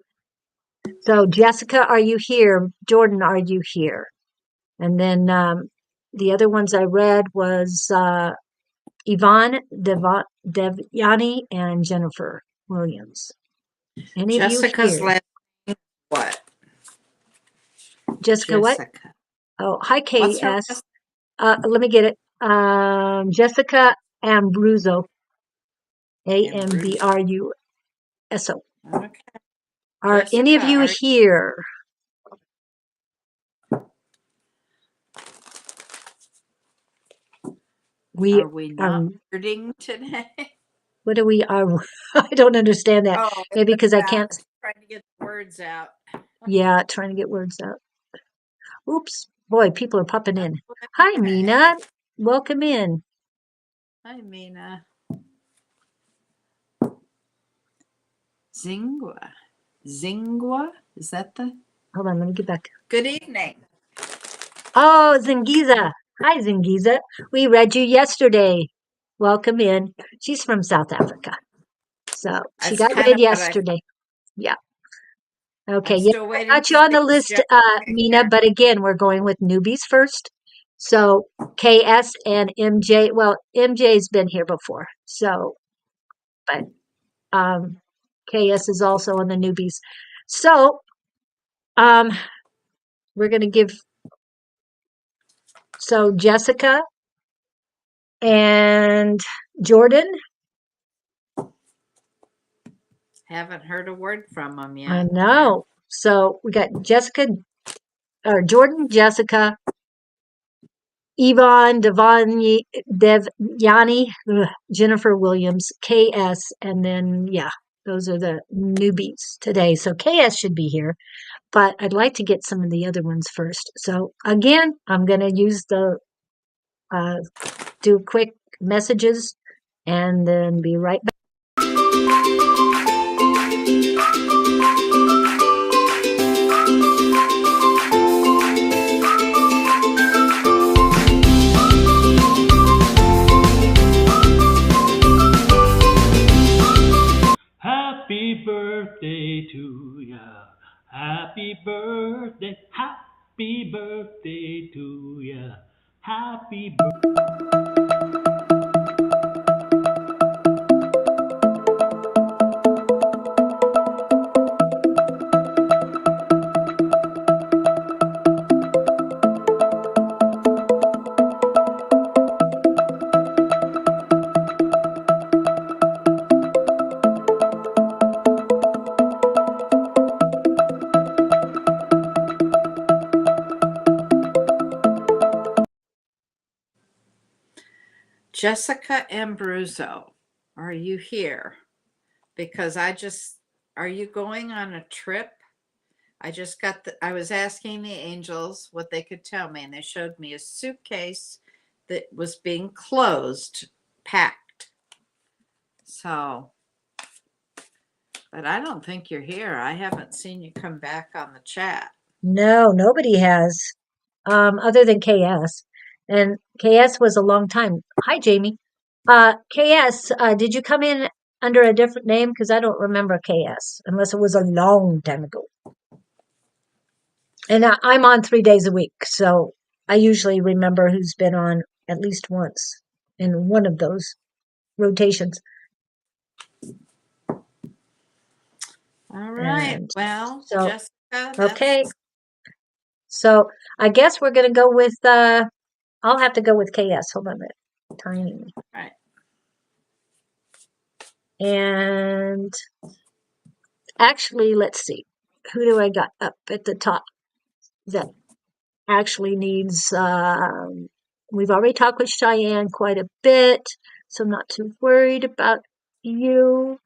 So Jessica, are you here? Jordan, are you here? And then the other ones I read was Yvonne, Devyani, and Jennifer Williams. Any of you Jessica's here? last name, what? Jessica, what? Jessica. Oh, hi, What's her KS. last Let me get it. Jessica Abruzzo. name? Bruce. Ambruso. Okay. Are any of Jessica, you here? We are we are. not reading today? What do we are? I don't understand that. Oh, it's Maybe because I about can't. trying to get the words out. Yeah, trying to get words out. Oops, boy, people are popping in. Hi, Mina. Welcome in. Hi, Mina. Zingua. Zingua? Is that the? Hold on, let me get back. Good evening. Oh, Zingiza. Hi, Zingiza. We read you yesterday. Welcome in. She's from South Africa. So she That's got kind read of what I. yesterday. Yeah. Okay. I'm Yeah, still I waiting got to you on see the if list, Jessica Mina, here. but again, we're going with newbies first. So KS and MJ. Well, MJ's been here before. So, but KS is also on the newbies. So, um, we're going to give. So Jessica and Jordan. Haven't heard a word from them I yet. know. So we got Jessica or Jordan, Jessica, Yvonne, Devyani, Jennifer Williams, KS, and then yeah, those are the newbies today. So KS should be here, but I'd like to get some of the other ones first. So again, I'm going to use the do quick messages and then be right back. Happy birthday to ya. Happy birthday. Happy birthday to ya. Happy birthday. Jessica Ambruzzo, are you here? Because are you going on a trip? I was asking the angels what they could tell me, and they showed me a suitcase that was being closed, packed. So, but I don't think you're here. I haven't seen you come back on the chat. No, nobody has, other than KS. And KS was a long time. Hi, Jamie. KS, did you come in under a different name? Because I don't remember KS, unless it was a long time ago. And I'm on 3 days a week, so I usually remember who's been on at least once in one of those rotations. All right. And Well, so, Jessica, okay. So I guess we're going to go with, I'll have to go with KS. Hold on a minute. Tiny. right. And actually, let's see. Who do I got up at the top that actually needs, we've already talked with Cheyenne quite a bit, so I'm not too worried about you.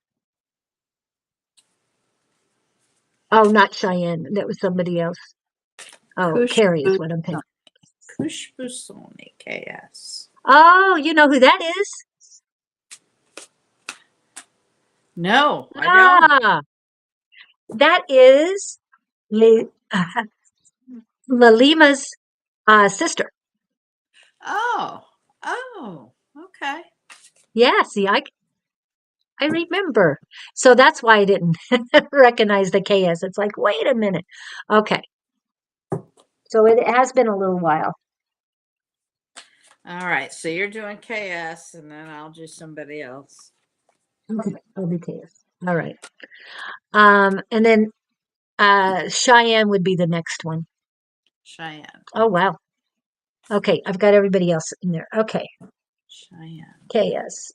Oh, not Cheyenne. That was somebody else. Oh, Carrie is what I'm thinking. Kushbusoni KS. Oh, you know who that is? No, I don't. That is Lalima's sister. Oh, okay. Yeah, see, I remember. So that's why I didn't recognize the KS. It's like, wait a minute. Okay. So it has been a little while. All right. So you're doing KS, and then I'll do somebody else. Okay, I'll be KS. All right. And then Cheyenne would be the next one. Cheyenne. Oh, wow. Okay, I've got everybody else in there. Okay. Cheyenne. KS.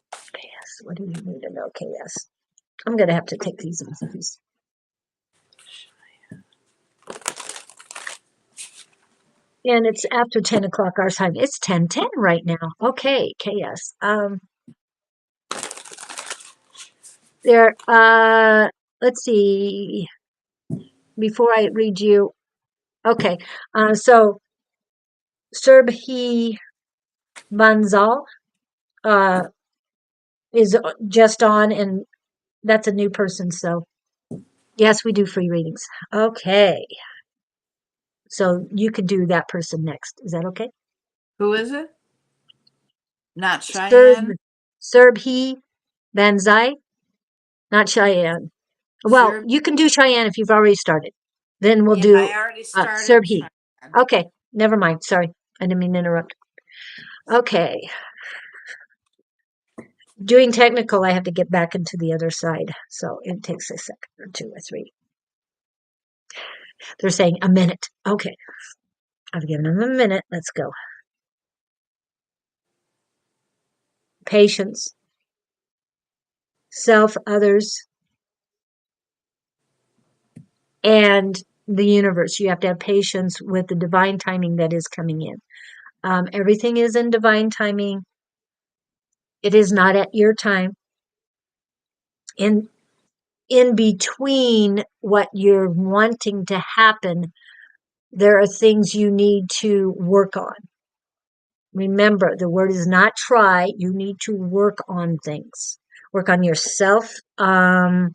KS. What do you need to know, KS? I'm going to have to take these off. And it's after 10 o'clock our time. It's 10:10 right now. Okay, KS. Let's see. Before I read you. Okay. So Serbhi Banzal is just on, and that's a new person. So yes, we do free readings. Okay. So you could do that person next. Is that okay? Who is it? Not Cheyenne. Serbhi Banzai, not Cheyenne. Well, you can do Cheyenne if you've already started. Then we'll do I already started. Serbhi. Okay, never mind. Sorry, I didn't mean to interrupt. Okay. Doing technical, I have to get back into the other side. So it takes a second or 2 or 3. They're saying a minute. Okay. I've given them a minute. Let's go. Patience. Self, others, and the universe. You have to have patience with the divine timing that is coming in. Everything is in divine timing. It is not at your time. In between what you're wanting to happen, there are things you need to work on. Remember, the word is not try. You need to work on things. Work on yourself, your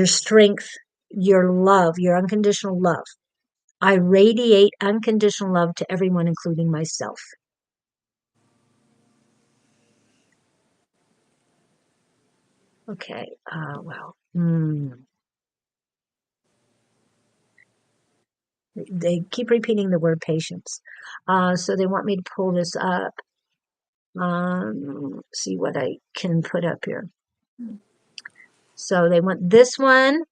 strength, your love, your unconditional love. I radiate unconditional love to everyone, including myself. Okay, well, they keep repeating the word patience. So they want me to pull this up. See what I can put up here. So they want this one.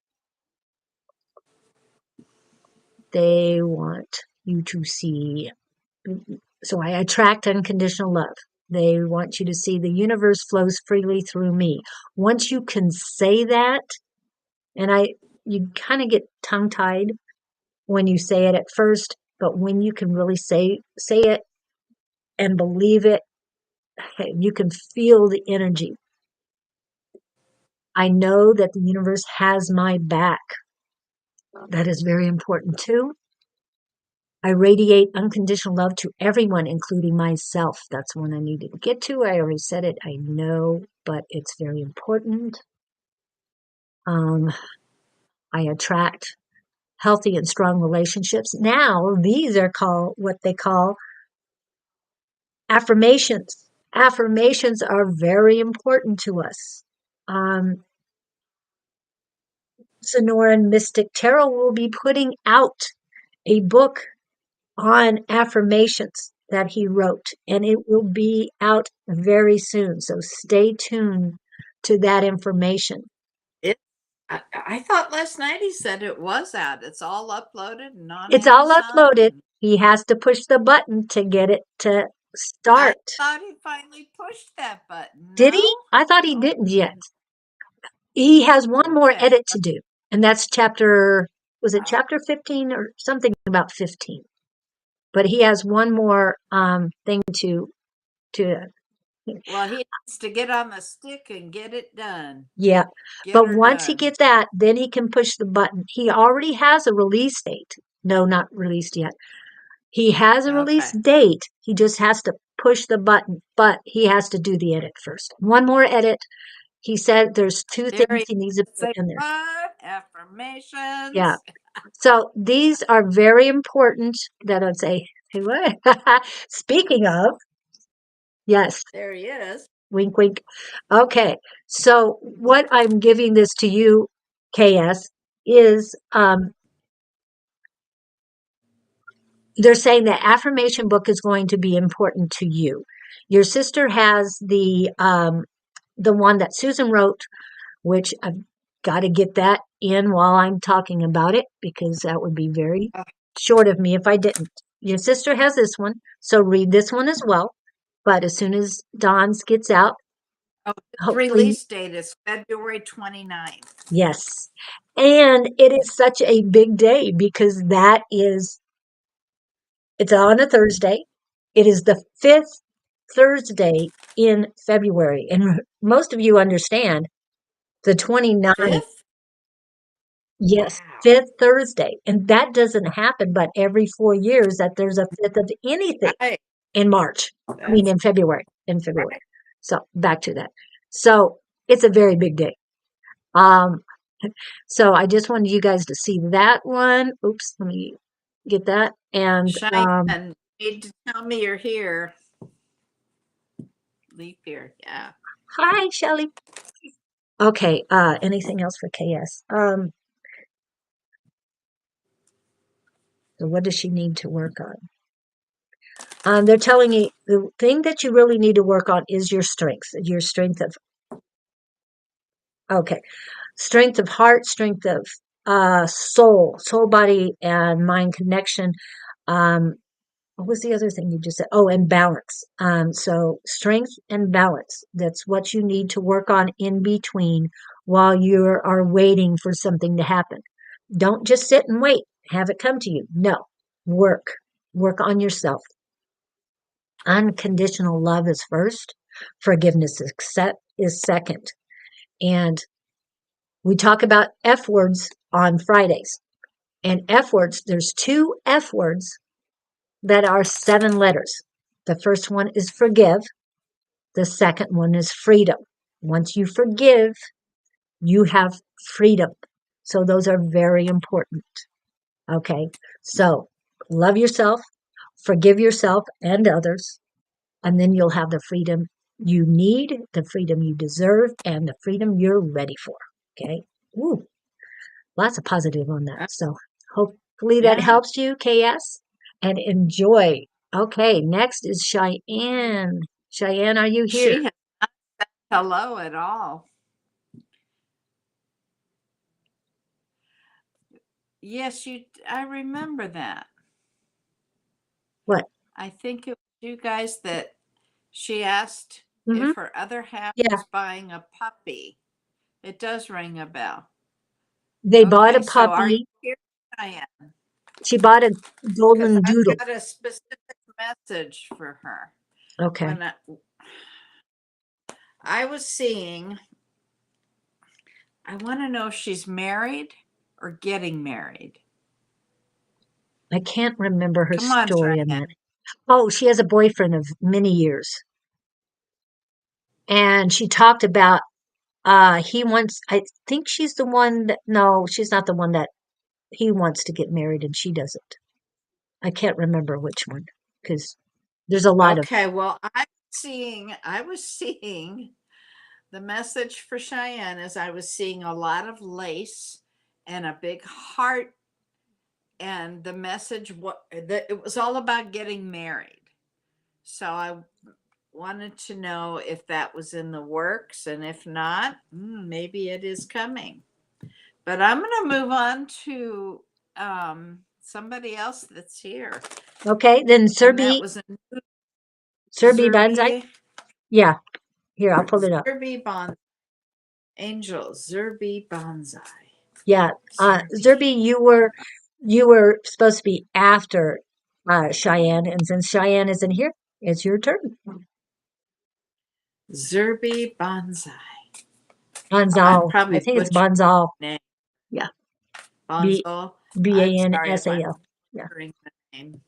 They want you to see. So I attract unconditional love. They want you to see the universe flows freely through me. Once you can say that, and you kind of get tongue tied when you say it at first, but when you can really say it and believe it, you can feel the energy. I know that the universe has my back. That is very important too. I radiate unconditional love to everyone, including myself. That's one I needed to get to. I already said it. I know, but it's very important. I attract healthy and strong relationships. Now, these are called what they call affirmations. Affirmations are very important to us. Sonoran Mystic Tarot will be putting out a book on affirmations that he wrote, and it will be out very soon. So stay tuned to that information. I thought last night he said it was out. It's all uploaded and on It's all Amazon. uploaded. He has to push the button to get it to I start. thought he finally pushed that button. Did No? he? I thought he didn't yet. Okay. He has one more Okay. edit to do, and that's was it chapter 15 or something about 15? But he has one more thing to Well, he needs to get on the stick and get it done. yeah. Get But her once he done. gets that, then he can push the button. He already has a release date. No, not released yet. He has a release Okay. date. He just has to push the button, but he has to do the edit first. One more edit. He said there's two There things he he needs to put say in there. what? Yeah. Affirmations. So these are very important that I'd say, hey, what? Speaking of, yes, There he is. wink, wink. Okay. So what I'm giving this to you, KS, is they're saying the affirmation book is going to be important to you. Your sister has the one that Susan wrote, which I've got to get that in while I'm talking about it because that would be very Oh, short of me if I didn't. Your sister has this one, so read this one as well. But as soon as Dawn's gets out, his hopefully, release date is February 29th. yes. And it is such a big day because it's on a Thursday. It is the fifth Thursday in February. And most of you understand the 29th. Fifth? Yes, Wow. fifth Thursday. And that doesn't happen but every 4 years that there's a fifth of anything Right. in March. I mean, That's in February. In February. right. So back to that. So it's a very big day. Um, so I just wanted you guys to see that one. Oops, let me get that. And Cheyenne, you need to tell me you're here. Leave here. Yeah. hi, Shelly. Okay, anything else for KS? So what does she need to work on? They're telling you the thing that you really need to work on is your strength of, okay, strength of heart, strength of soul, body, and mind connection. Um, what was the other thing you just said? Oh, and balance. So strength and balance. That's what you need to work on in between while you are waiting for something to happen. Don't just sit and wait, have it come to you. No, work. Work on yourself. Unconditional love is first. Forgiveness is second. And we talk about F words on Fridays. And F words, there's two F words that are 7 letters. The first one is forgive. The second one is freedom. Once you forgive, you have freedom. So those are very important. Okay. So love yourself, forgive yourself and others, and then you'll have the freedom you need, the freedom you deserve, and the freedom you're ready for. Okay. Ooh, lots of positive on that. So hopefully that Yeah, helps you, KS, and enjoy. Okay. Next is Cheyenne. Cheyenne, are you here? she has not said hello at all. Yes, I remember that. What? I think it was you guys that she asked Mm-hmm. if her other half Yeah. was buying a puppy. It does ring a bell. They bought a Okay, so are you puppy. here, Diane? She bought a Because golden I've doodle. got a specific message for her. Okay. When I was seeing, I want to know if she's married or getting married. I can't remember her Come on, story on Cheyenne. that. Oh, she has a boyfriend of many years. And she talked about he wants, I think she's the one that, no, she's not the one that he wants to get married and she doesn't. I can't remember which one because there's a lot of, Okay, well, I was seeing the message for Cheyenne is I was seeing a lot of lace and a big heart, and the message what that it was all about getting married. So I wanted to know if that was in the works, and if not, maybe it is coming. But I'm going to move on to somebody else that's here, okay, then and that Serbi, was a Serbi Banzai. Zerby Yeah, here, I'll pull it up. Zerby Bon Angel Zerby Bonsai Yeah, Zerby Zerbi, you were supposed to be after Cheyenne, and since Cheyenne isn't here, it's your turn. Zerby Bonsai. I'm Bonzal. I probably think it's butchering Bonzal. the name. Yeah, B Bonzo. I'm sorry if I'm Bansal. Yeah, butchering the name.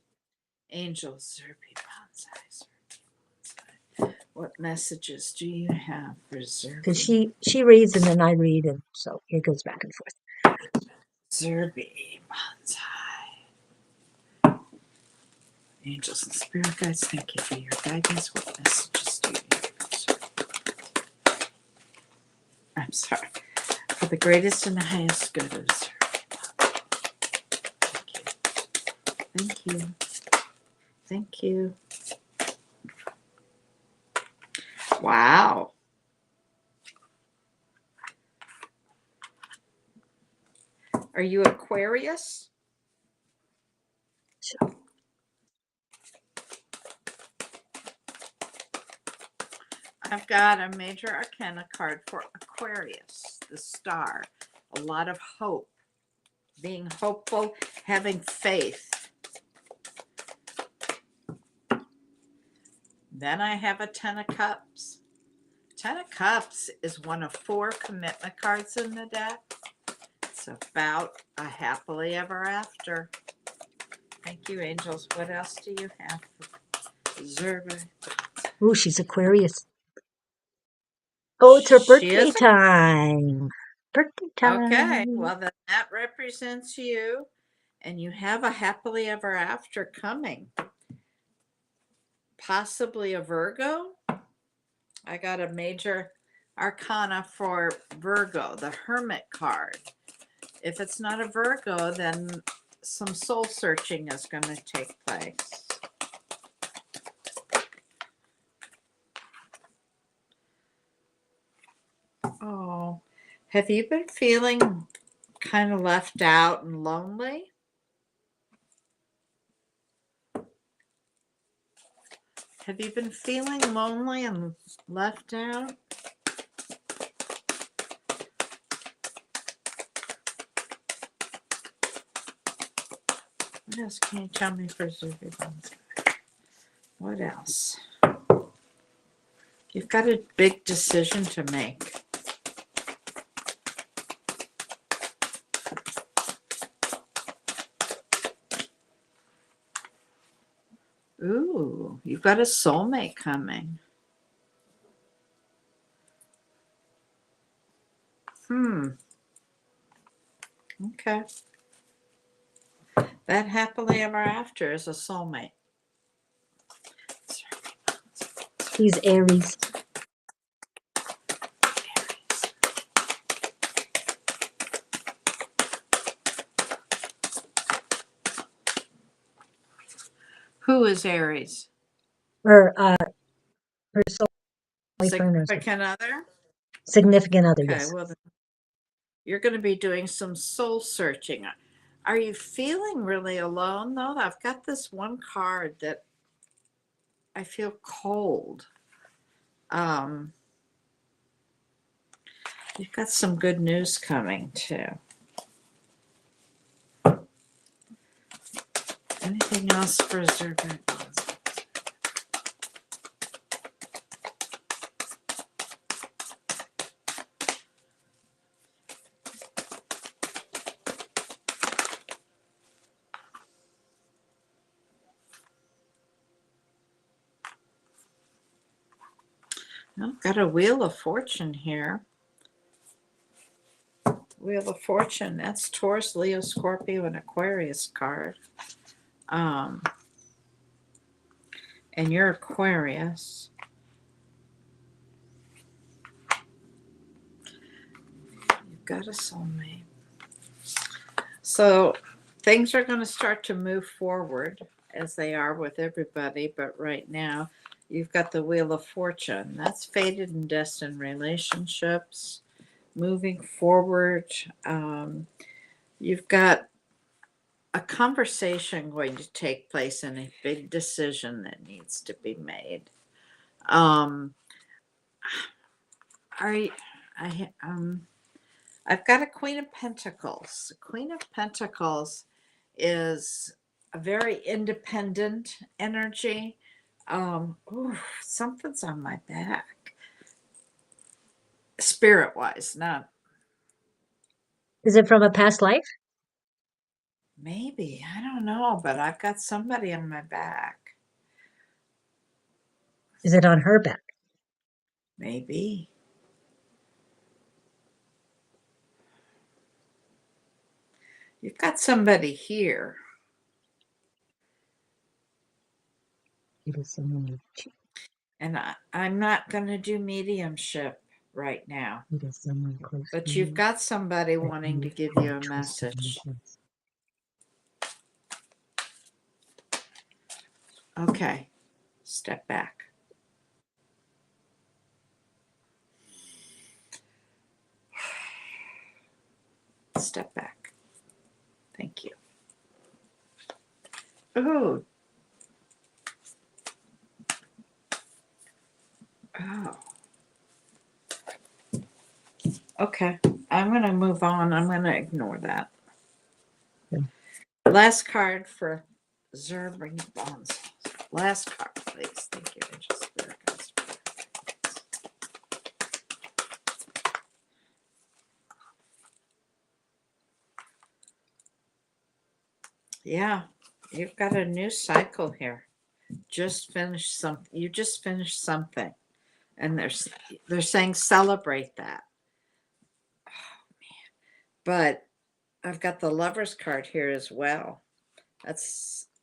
Angel Zerby Bonsai. What messages do you have for because Zerby? she reads and then I read, and so it goes back and forth. Zerby Bonsai. Angels and spirit guides, thank you for your guidance. What messages do you have? I'm sorry. For the greatest and the highest good of Zerby. Thank you. Thank you. Thank you. Wow. Are you Aquarius? So, I've got a major arcana card for Aquarius, the star. A lot of hope, being hopeful, having faith. Then I have a Ten of Cups. Ten of Cups is one of 4 commitment cards in the deck. It's about a happily ever after. Thank you, angels. What else do you have for Zerba? ooh, she's Aquarius. Oh, it's her She birthday is time. Birthday okay. time. Well, then that represents you, and you have a happily ever after coming. Possibly a Virgo. I got a major arcana for Virgo, the Hermit card. If it's not a Virgo, then some soul searching is going to take place. Oh, have you been feeling kind of left out and lonely? Have you been feeling lonely and left out? What else can you tell me for Zerby Bonds? What else? You've got a big decision to make. Ooh, you've got a soulmate coming. Okay. That happily ever after is a soulmate. He's Aries. Who is Aries? Or her soul boyfriend or Significant other? significant other, Okay, yes. well, then you're going to be doing some soul searching. Are you feeling really alone, though? I've got this one card that I feel cold. You've got some good news coming, too. Anything else for Zerba? I've got a Wheel of Fortune here. Wheel of Fortune, that's Taurus, Leo, Scorpio, and Aquarius card. And you're Aquarius. You've got a soulmate. So things are going to start to move forward as they are with everybody. But right now, you've got the Wheel of Fortune. That's fated and destined relationships. Moving forward, you've got a conversation going to take place and a big decision that needs to be made. I've got a Queen of Pentacles. The Queen of Pentacles is a very independent energy. Something's on my back. Spirit wise, not Is it from a past life? maybe. I don't know, but I've got somebody on my back. Is it on her back? Maybe. You've got somebody here. It is someone. And I'm not going to do mediumship right now. It is someone close. But you've got somebody wanting to give you a message. Okay. Step back. Step back. Thank you. Oh. Oh. Okay. I'm going to move on. I'm going to ignore that. Okay. Last card for Zerba Bonds. Last card, please. Thank you. Yeah, you've got a new cycle here. You just finished something. And they're saying celebrate that. Oh man. But I've got the Lover's card here as well.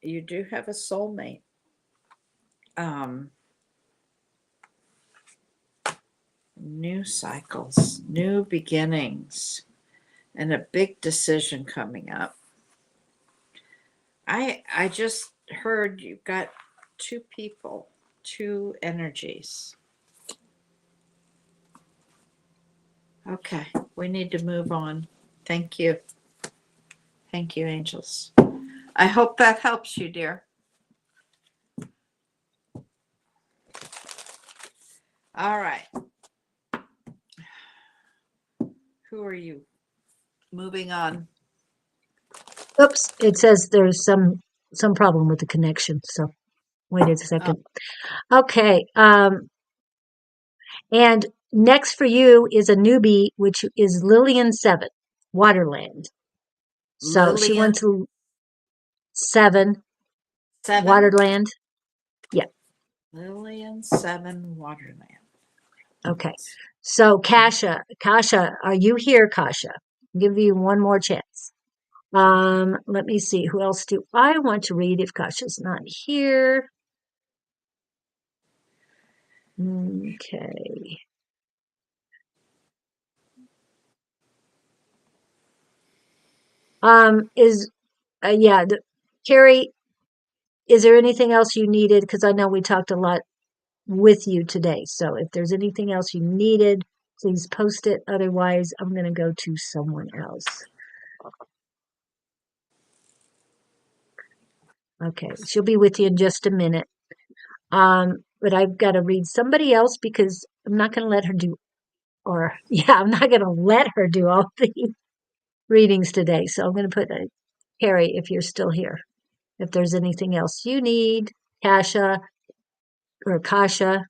You do have a soulmate. New cycles, new beginnings, and a big decision coming up. I just heard you've got two people, two energies. Okay, we need to move on. Thank you. Thank you, angels. I hope that helps you, dear. All right. Who are you? Moving on. Oops, it says there's some problem with the connection. So wait a second. Okay. And next for you is a newbie, which is Lillian 7, Waterland. So she Lillian went to 7, 7. Waterland. Lillian 7 Waterland. Okay. So Kasha, are you here, Kasha? I'll give you one more chance. Let me see. Who else do I want to read if Kasha's not here? Okay. Yeah, Carrie, is there anything else you needed? Because I know we talked a lot with you today. So if there's anything else you needed, please post it. Otherwise, I'm going to go to someone else. Okay, she'll be with you in just a minute. But I've got to read somebody else because I'm not going to let her do, or yeah, I'm not going to let her do all the readings today. So I'm going to put Carrie, if you're still here. If there's anything else you need, Kasha or Kasha.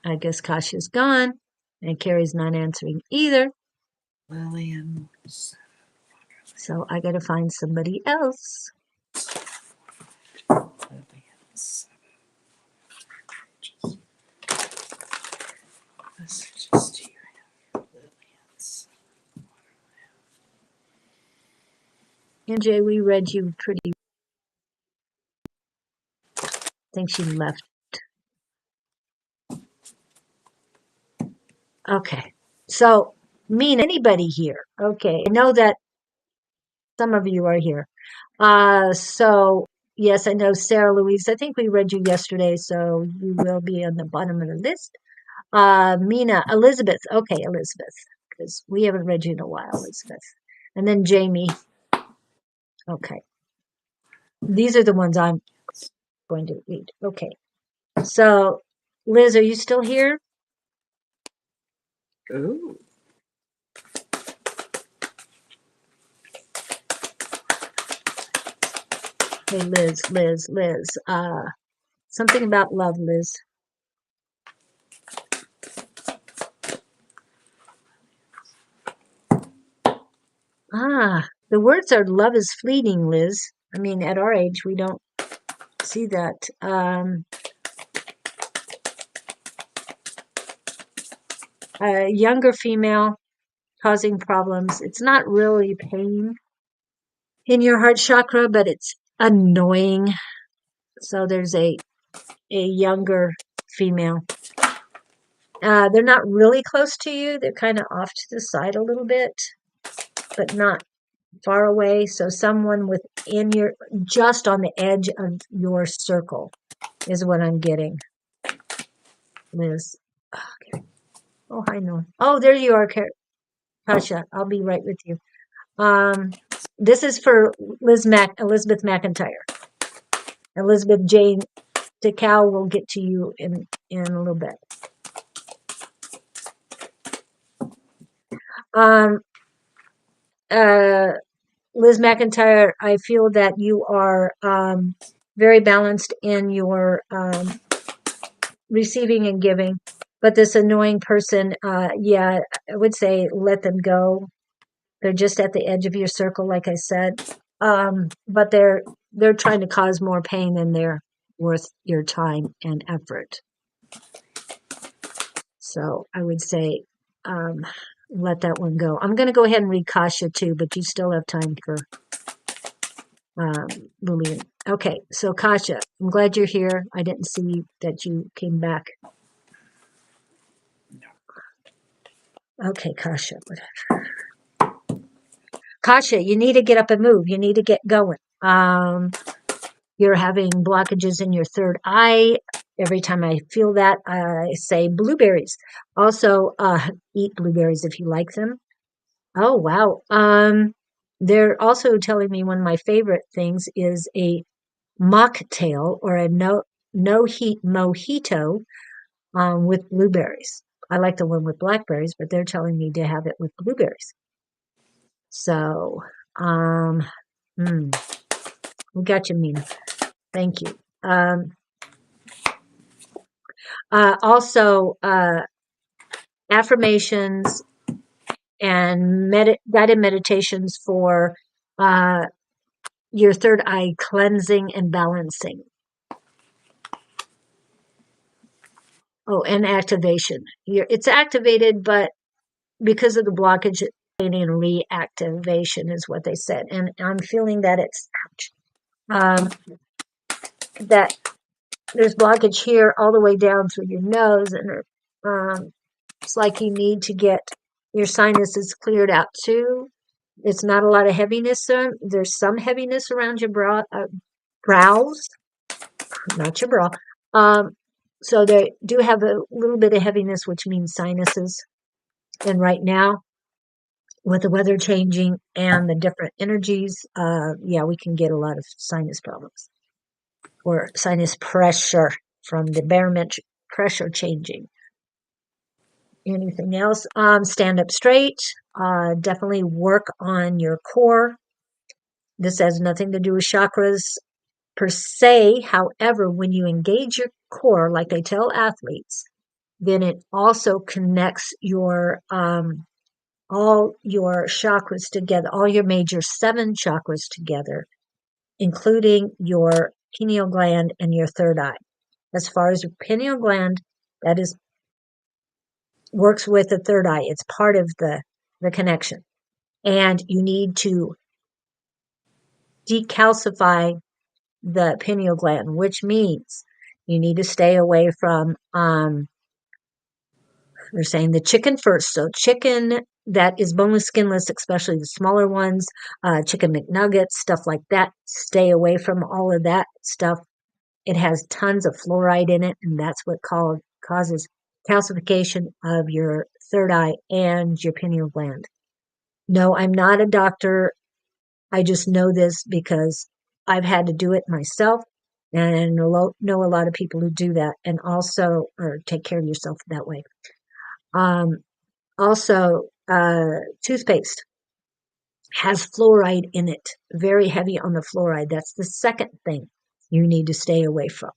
I guess Kasha's gone, and Carrie's not answering either. Lillian. So I got to find somebody else. Lillian 7. Messages to you. Lillian 7 Waterland. NJ, we read you pretty. I think she left. Okay. So, anybody here? Okay. I know that some of you are here. So yes, I know Sarah Louise. I think we read you yesterday, so you will be on the bottom of the list. Mina, Elizabeth. Okay, Elizabeth, because we haven't read you in a while, Elizabeth. And then Jamie. Okay. These are the ones I'm going to read. Okay. So, Liz, are you still here? Ooh. Hey, Liz. Something about love, Liz. The words are love is fleeting, Liz. I mean, at our age, we don't see that. A younger female causing problems. It's not really pain in your heart chakra, but it's annoying. So there's a younger female. They're not really close to you. They're kind of off to the side a little bit, but not far away. So someone within just on the edge of your circle is what I'm getting, Liz. Okay. Oh, I know. Oh, there you are, Kasha. I'll be right with you. This is for Elizabeth McIntyre. Elizabeth Jane DeCal will get to you in a little bit. Liz McIntyre, I feel that you are very balanced in your receiving and giving, but this annoying person, yeah, I would say let them go. They're just at the edge of your circle, like I said, but they're trying to cause more pain than they're worth your time and effort. So I would say let that one go. I'm going to go ahead and read Kasha too, but you still have time for Lillian. Okay, so Kasha, I'm glad you're here. I didn't see that you came back. Okay, Kasha, whatever. Kasha, you need to get up and move. You need to get going. You're having blockages in your third eye. Every time I feel that, I say blueberries. Also, eat blueberries if you like them. Oh, wow. They're also telling me one of my favorite things is a mocktail or a no heat mojito with blueberries. I like the one with blackberries, but they're telling me to have it with blueberries. So, we got you, Mina. Thank you. Also, affirmations and guided meditations for your third eye cleansing and balancing. Oh, and activation. It's activated, but because of the blockage, it's in reactivation is what they said. And I'm feeling that it's that there's blockage here all the way down through your nose, and it's like you need to get your sinuses cleared out too. It's not a lot of heaviness. There's some heaviness around your brows, not your bra. So they do have a little bit of heaviness, which means sinuses. And right now, with the weather changing and the different energies, yeah, we can get a lot of sinus problems or sinus pressure from the barometric pressure changing. Anything else? Stand up straight. Definitely work on your core. This has nothing to do with chakras per se. However, when you engage your core, like they tell athletes, then it also connects your all your chakras together, all your major 7 chakras together, including your pineal gland and your third eye. As far as your pineal gland, that is works with the third eye. It's part of the connection. And you need to decalcify the pineal gland, which means you need to stay away from they're saying the chicken first. So chicken that is boneless, skinless, especially the smaller ones, chicken McNuggets, stuff like that. Stay away from all of that stuff. It has tons of fluoride in it, and that's what causes calcification of your third eye and your pineal gland. No, I'm not a doctor. I just know this because I've had to do it myself, and I know a lot of people who do that and also or take care of yourself that way. Also, toothpaste has fluoride in it, very heavy on the fluoride. That's the second thing you need to stay away from.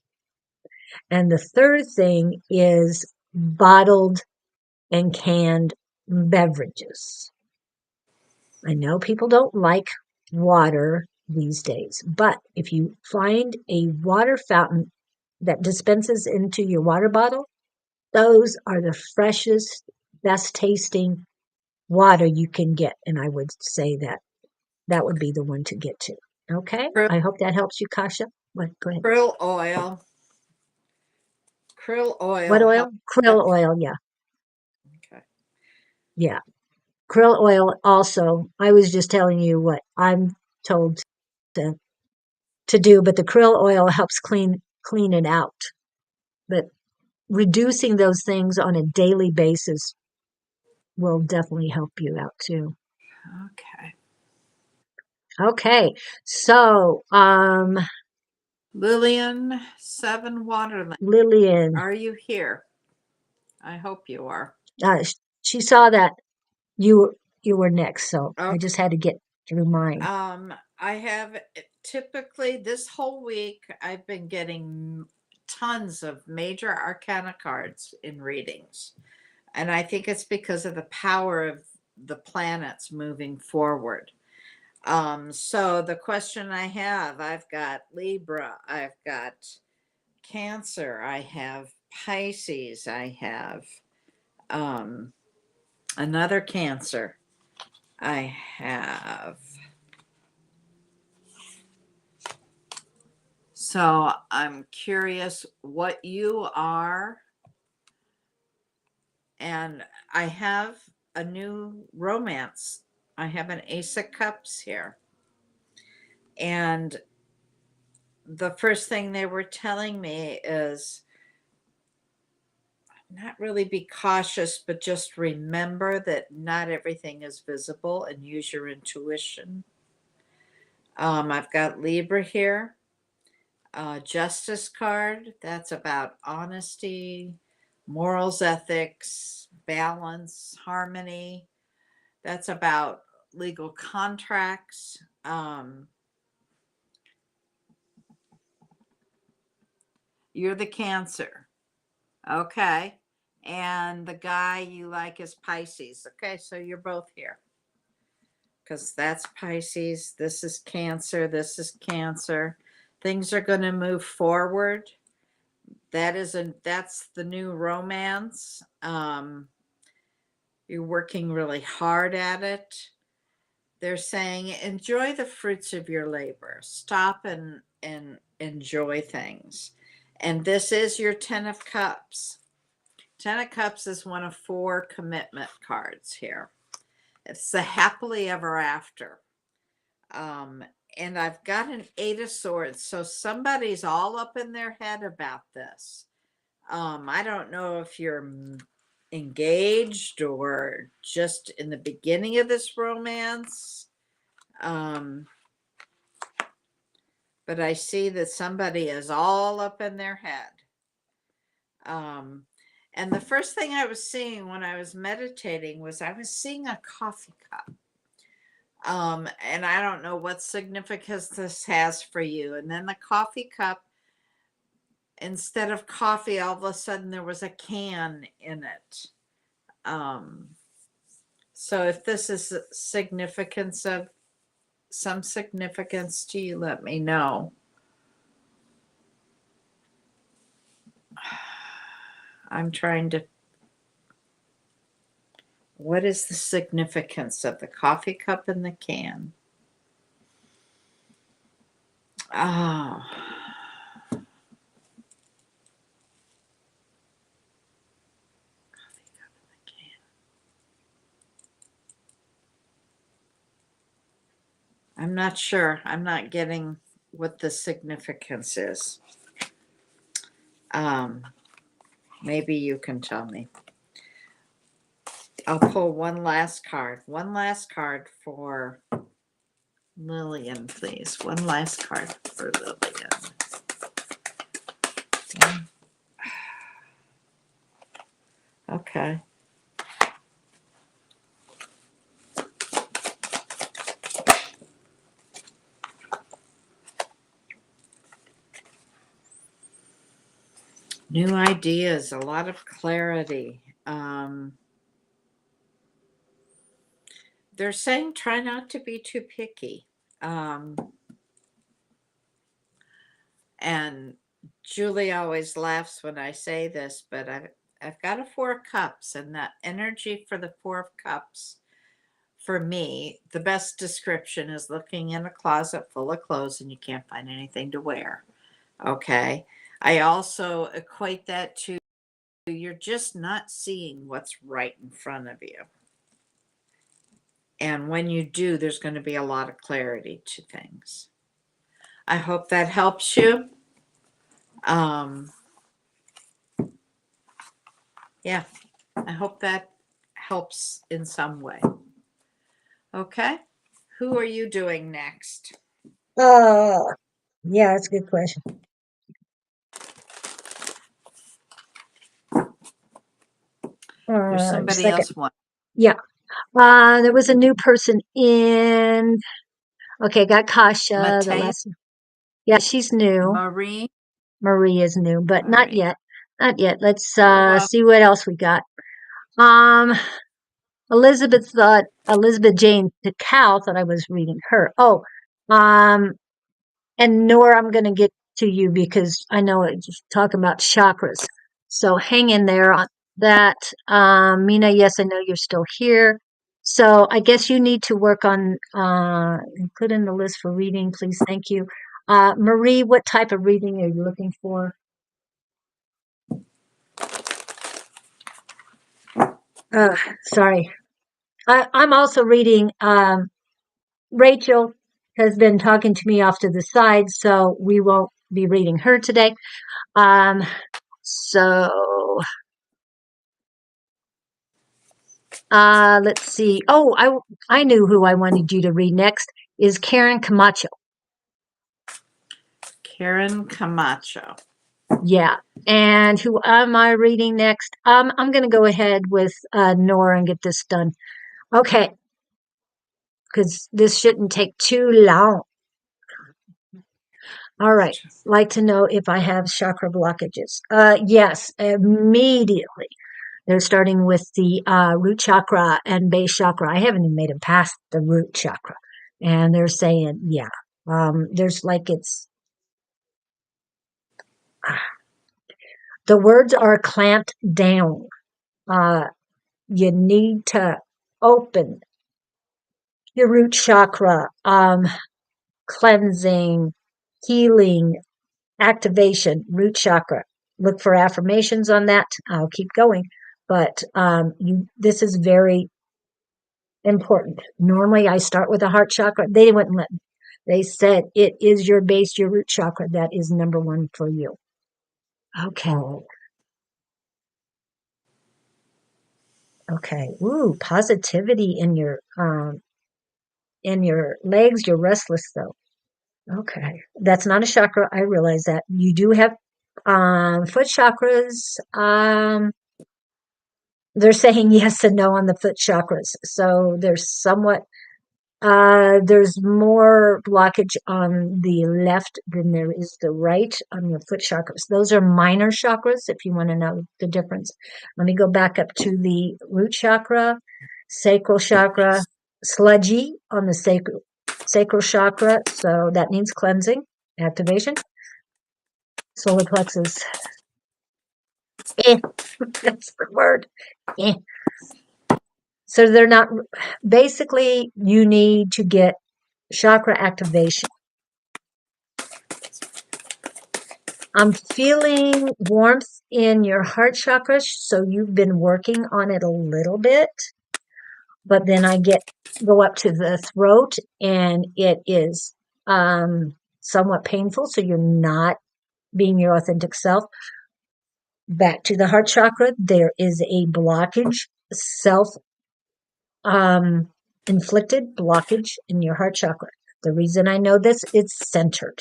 And the third thing is bottled and canned beverages. I know people don't like water these days, but if you find a water fountain that dispenses into your water bottle, those are the freshest, best tasting water you can get. And I would say that that would be the one to get to. Okay. I hope that helps you, Kasha. What? Go ahead. Krill oil. Krill What oil oil? helps. Krill oil. Yeah. Okay. Yeah. Krill oil also. I was just telling you what I'm told to do, but the krill oil helps clean it out. But reducing those things on a daily basis will definitely help you out too. Okay. Okay. So, Lillian, 7 Waterland. Lillian, Are you here? I hope you are. she saw that you were next, so I Okay. just had to get through mine. I have typically this whole week I've been getting tons of major arcana cards in readings. And I think it's because of the power of the planets moving forward. So the question I have, I've got Libra, I've got Cancer, I have Pisces, I have another Cancer, I have. So I'm curious what you are. And I have a new romance. I have an Ace of Cups here. And the first thing they were telling me is not really be cautious, but just remember that not everything is visible and use your intuition. I've got Libra here, Justice card. That's about honesty, morals, ethics, balance, harmony. That's about legal contracts. You're the Cancer. Okay. And the guy you like is Pisces. Okay. So you're both here because that's Pisces. This is Cancer. This is Cancer. Things are going to move forward. that's the new romance. You're working really hard at it. They're saying enjoy the fruits of your labor. Stop and enjoy things. And this is your 10 of Cups. 10 of Cups is one of 4 commitment cards here. It's the happily ever after. And I've got an 8 of Swords. So somebody's all up in their head about this. I don't know if you're engaged or just in the beginning of this romance. But I see that somebody is all up in their head. And the first thing I was seeing when I was meditating was I was seeing a coffee cup. And I don't know what significance this has for you. And then the coffee cup, instead of coffee, all of a sudden there was a can in it. So if this is significance of some significance to you, let me know. I'm trying to. What is the significance of the coffee cup and the can? Oh. Coffee cup and the can. I'm not sure. I'm not getting what the significance is. Maybe you can tell me. I'll pull one last card. One last card for Lillian, please. One last card for Lillian. Okay. New ideas, a lot of clarity. They're saying try not to be too picky. And Julie always laughs when I say this, but I've got a 4 of Cups, and that energy for the 4 of Cups, for me, the best description is looking in a closet full of clothes and you can't find anything to wear. Okay. I also equate that to you're just not seeing what's right in front of you. And when you do, there's going to be a lot of clarity to things. I hope that helps you. Yeah, I hope that helps in some way. Okay. Who are you doing next? Yeah, that's a good question. There's somebody Second. else one. Yeah. There was a new person in. Okay, got Kasha. The Mateo, last. Yeah, she's new. Marie. Marie is new, but not Marie. yet. Not yet. Let's Well, see what else we got. Elizabeth Jane DeCal thought I was reading her. Oh, and Nora, I'm going to get to you because I know it's talking about chakras. So hang in there on that. Mina, yes, I know you're still here. So I guess you need to work on put in the list for reading, please. Thank you. Marie, what type of reading are you looking for? Sorry. I'm also reading. Rachel has been talking to me off to the side, so we won't be reading her today. So let's see. Oh, I knew who I wanted you to read next is Karen Camacho. Karen Camacho. Yeah. And who am I reading next? I'm going to go ahead with Nora and get this done. Okay. Because this shouldn't take too long. All right. Like to know if I have chakra blockages. Yes, immediately. They're starting with the root chakra and base chakra. I haven't even made it past the root chakra. And they're saying, yeah, there's like it's. The words are clamped down. You need to open your root chakra, cleansing, healing, activation, root chakra. Look for affirmations on that. I'll keep going, but this is very important. Normally, I start with the heart chakra. They wouldn't let me. They said it is your base, your root chakra. That is number one for you. Okay. Okay. Ooh, positivity in your legs. You're restless though. Okay. That's not a chakra. I realize that. You do have foot chakras. They're saying yes and no on the foot chakras. So there's more blockage on the left than there is the right on your foot chakras. Those are minor chakras, if you want to know the difference. Let me go back up to the root chakra, sacral chakra, sludgy on the sacral chakra. So that means cleansing, activation. Solar plexus. That's the word. Eh. So they're not, basically, you need to get chakra activation. I'm feeling warmth in your heart chakra, so you've been working on it a little bit, but then go up to the throat and it is somewhat painful, so you're not being your authentic self. Back to the heart chakra, there is a blockage, self inflicted blockage in your heart chakra. The reason I know this, it's centered.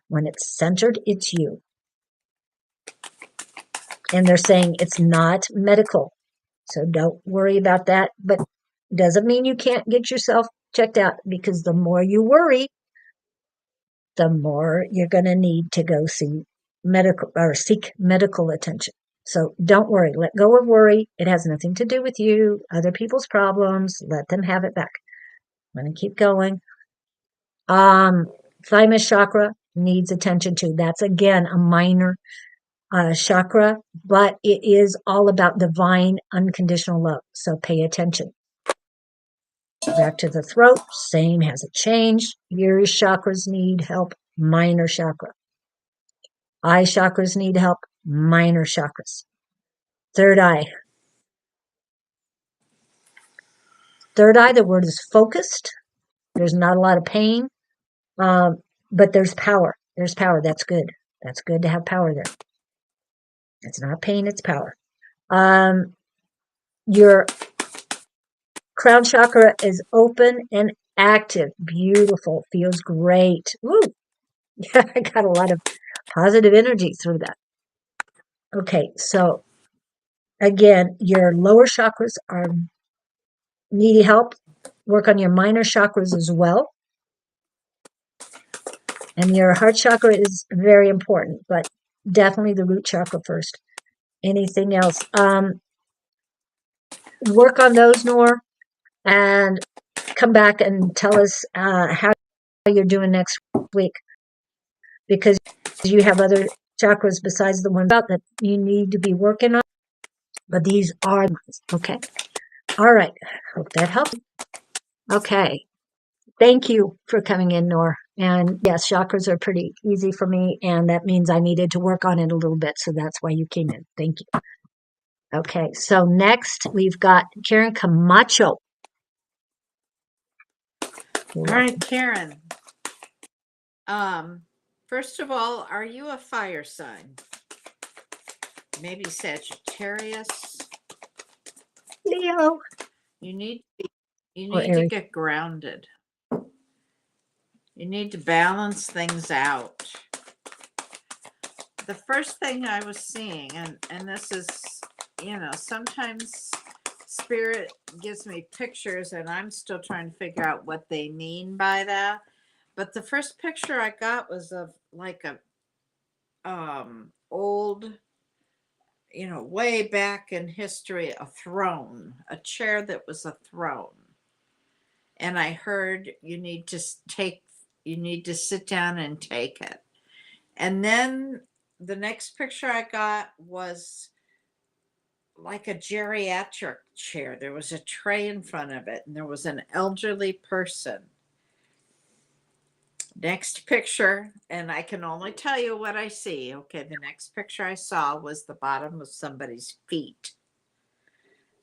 When it's centered, it's you. And they're saying it's not medical. So don't worry about that. But doesn't mean you can't get yourself checked out, because the more you worry, the more you're going to need to go see medical or seek medical attention. So don't worry. Let go of worry. It has nothing to do with you, other people's problems. Let them have it back. I'm going to keep going. Thymus chakra needs attention too. That's again a minor chakra, but it is all about divine unconditional love. So pay attention. Back to the throat, same, hasn't changed. Ears chakras need help, minor chakra. Eye chakras need help, minor chakras. Third eye. Third eye, the word is focused. There's not a lot of pain, but there's power. There's power. That's good. That's good to have power there. It's not pain, it's power. Your crown chakra is open and active. Beautiful. Feels great. Woo! I got a lot of positive energy through that. Okay, so again, your lower chakras are needy help. Work on your minor chakras as well. And your heart chakra is very important, but definitely the root chakra first. Anything else? Work on those, Nor, and come back and tell us how you're doing next week, because you have other chakras besides the ones out that you need to be working on, but these are ones. Okay. All right. Hope that helps. Okay. Thank you for coming in, Nor. And yes, chakras are pretty easy for me, and that means I needed to work on it a little bit, so that's why you came in. Thank you. Okay, so next we've got Karen Camacho. All right, Karen. First of all, are you a fire sign? Maybe Sagittarius. Leo. You need Or to Aries. get grounded. You need to balance things out. The first thing I was seeing, and this is, sometimes spirit gives me pictures and I'm still trying to figure out what they mean by that. But the first picture I got was of like a old, way back in history, a throne, a chair that was a throne. And I heard you need to sit down and take it. And then the next picture I got was like a geriatric chair. There was a tray in front of it, and there was an elderly person. Next picture, and I can only tell you what I see. Okay, the next picture I saw was the bottom of somebody's feet.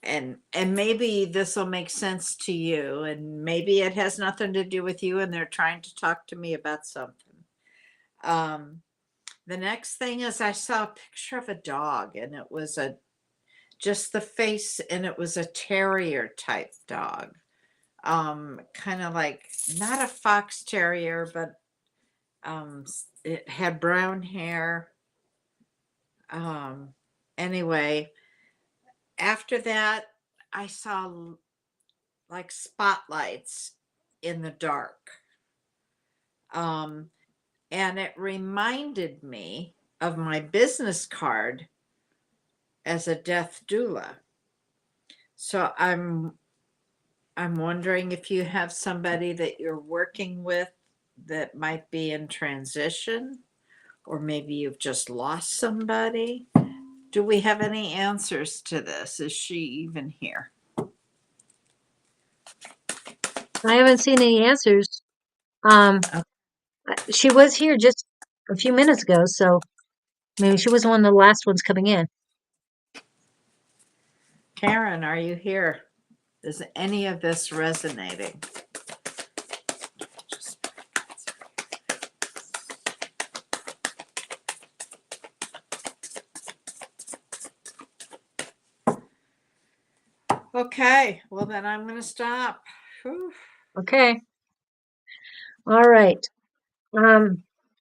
And maybe this will make sense to you, and maybe it has nothing to do with you, and they're trying to talk to me about something. The next thing is I saw a picture of a dog, and it was just the face, and it was a terrier type dog. Kind of like not a fox terrier, but it had brown hair. Anyway, after that, I saw like spotlights in the dark. And it reminded me of my business card as a death doula. So I'm wondering if you have somebody that you're working with that might be in transition, or maybe you've just lost somebody. Do we have any answers to this? Is she even here? I haven't seen any answers. She was here just a few minutes ago, so maybe she was one of the last ones coming in. Karen, are you here? Is any of this resonating? Okay, well then I'm going to stop. Whew. Okay. All right.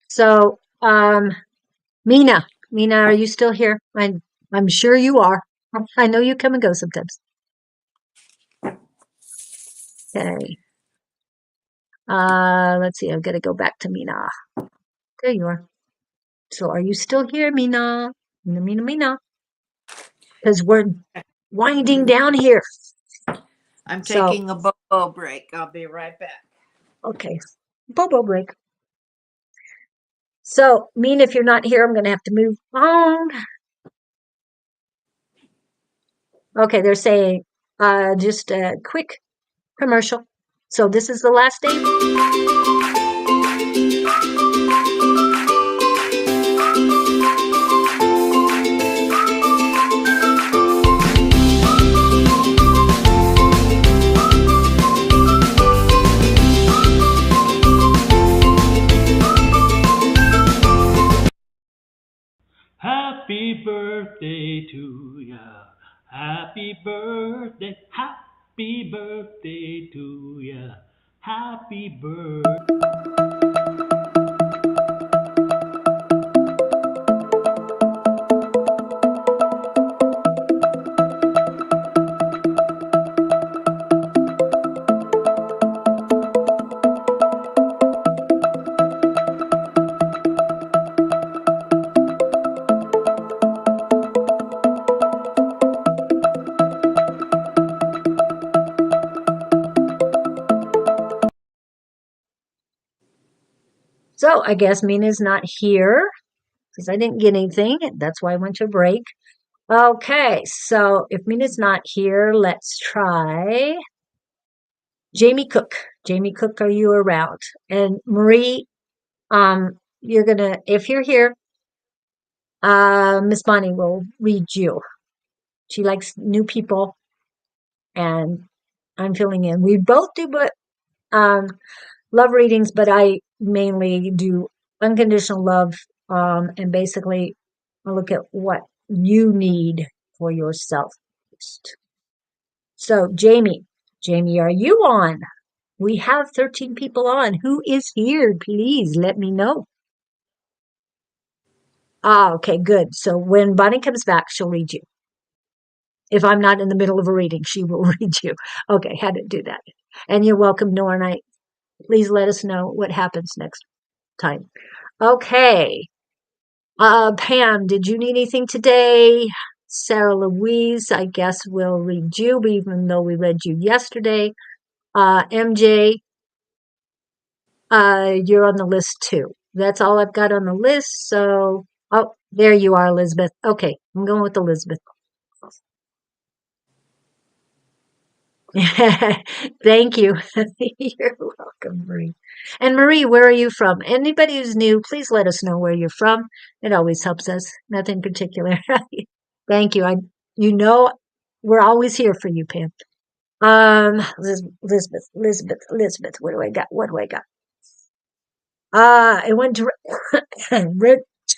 So, Mina, are you still here? I'm sure you are. I know you come and go sometimes. Okay. Let's see. I've got to go back to Mina. There you are. So, are you still here, Mina? Mina. Because we're winding down here. I'm taking a bobo break. I'll be right back. Okay. Bobo break. So, Mina, if you're not here, I'm going to have to move on. Okay, they're saying just a quick commercial. So this is the last day. Happy birthday to ya. Happy birthday. Happy birthday to ya. Happy birthday. So I guess Mina's not here because I didn't get anything. That's why I went to break. Okay, so if Mina's not here, let's try Jamie Cook. Jamie Cook, are you around? And Marie, you're gonna, if you're here, Miss Bonnie will read you. She likes new people, and I'm filling in. We both do, but love readings, but I mainly do unconditional love, and basically I look at what you need for yourself. So, Jamie, are you on? We have 13 people on. Who is here? Please let me know. Okay, good. So when Bonnie comes back, she'll read you. If I'm not in the middle of a reading, she will read you. Okay, had to do that. And you're welcome, Nora Knight. Please let us know what happens next time. Okay. Pam, did you need anything today? Sarah Louise, I guess will read you, even though we read you yesterday. MJ, you're on the list too. That's all I've got on the list. So, oh, There you are, Elizabeth. Okay, I'm going with Elizabeth. Thank you. You're welcome, Marie. And Marie, where are you from? Anybody who's new, please let us know where you're from. It always helps us. Nothing particular. Thank you. You know, we're always here for you, Pam. Elizabeth. What do I got? What do I got? It went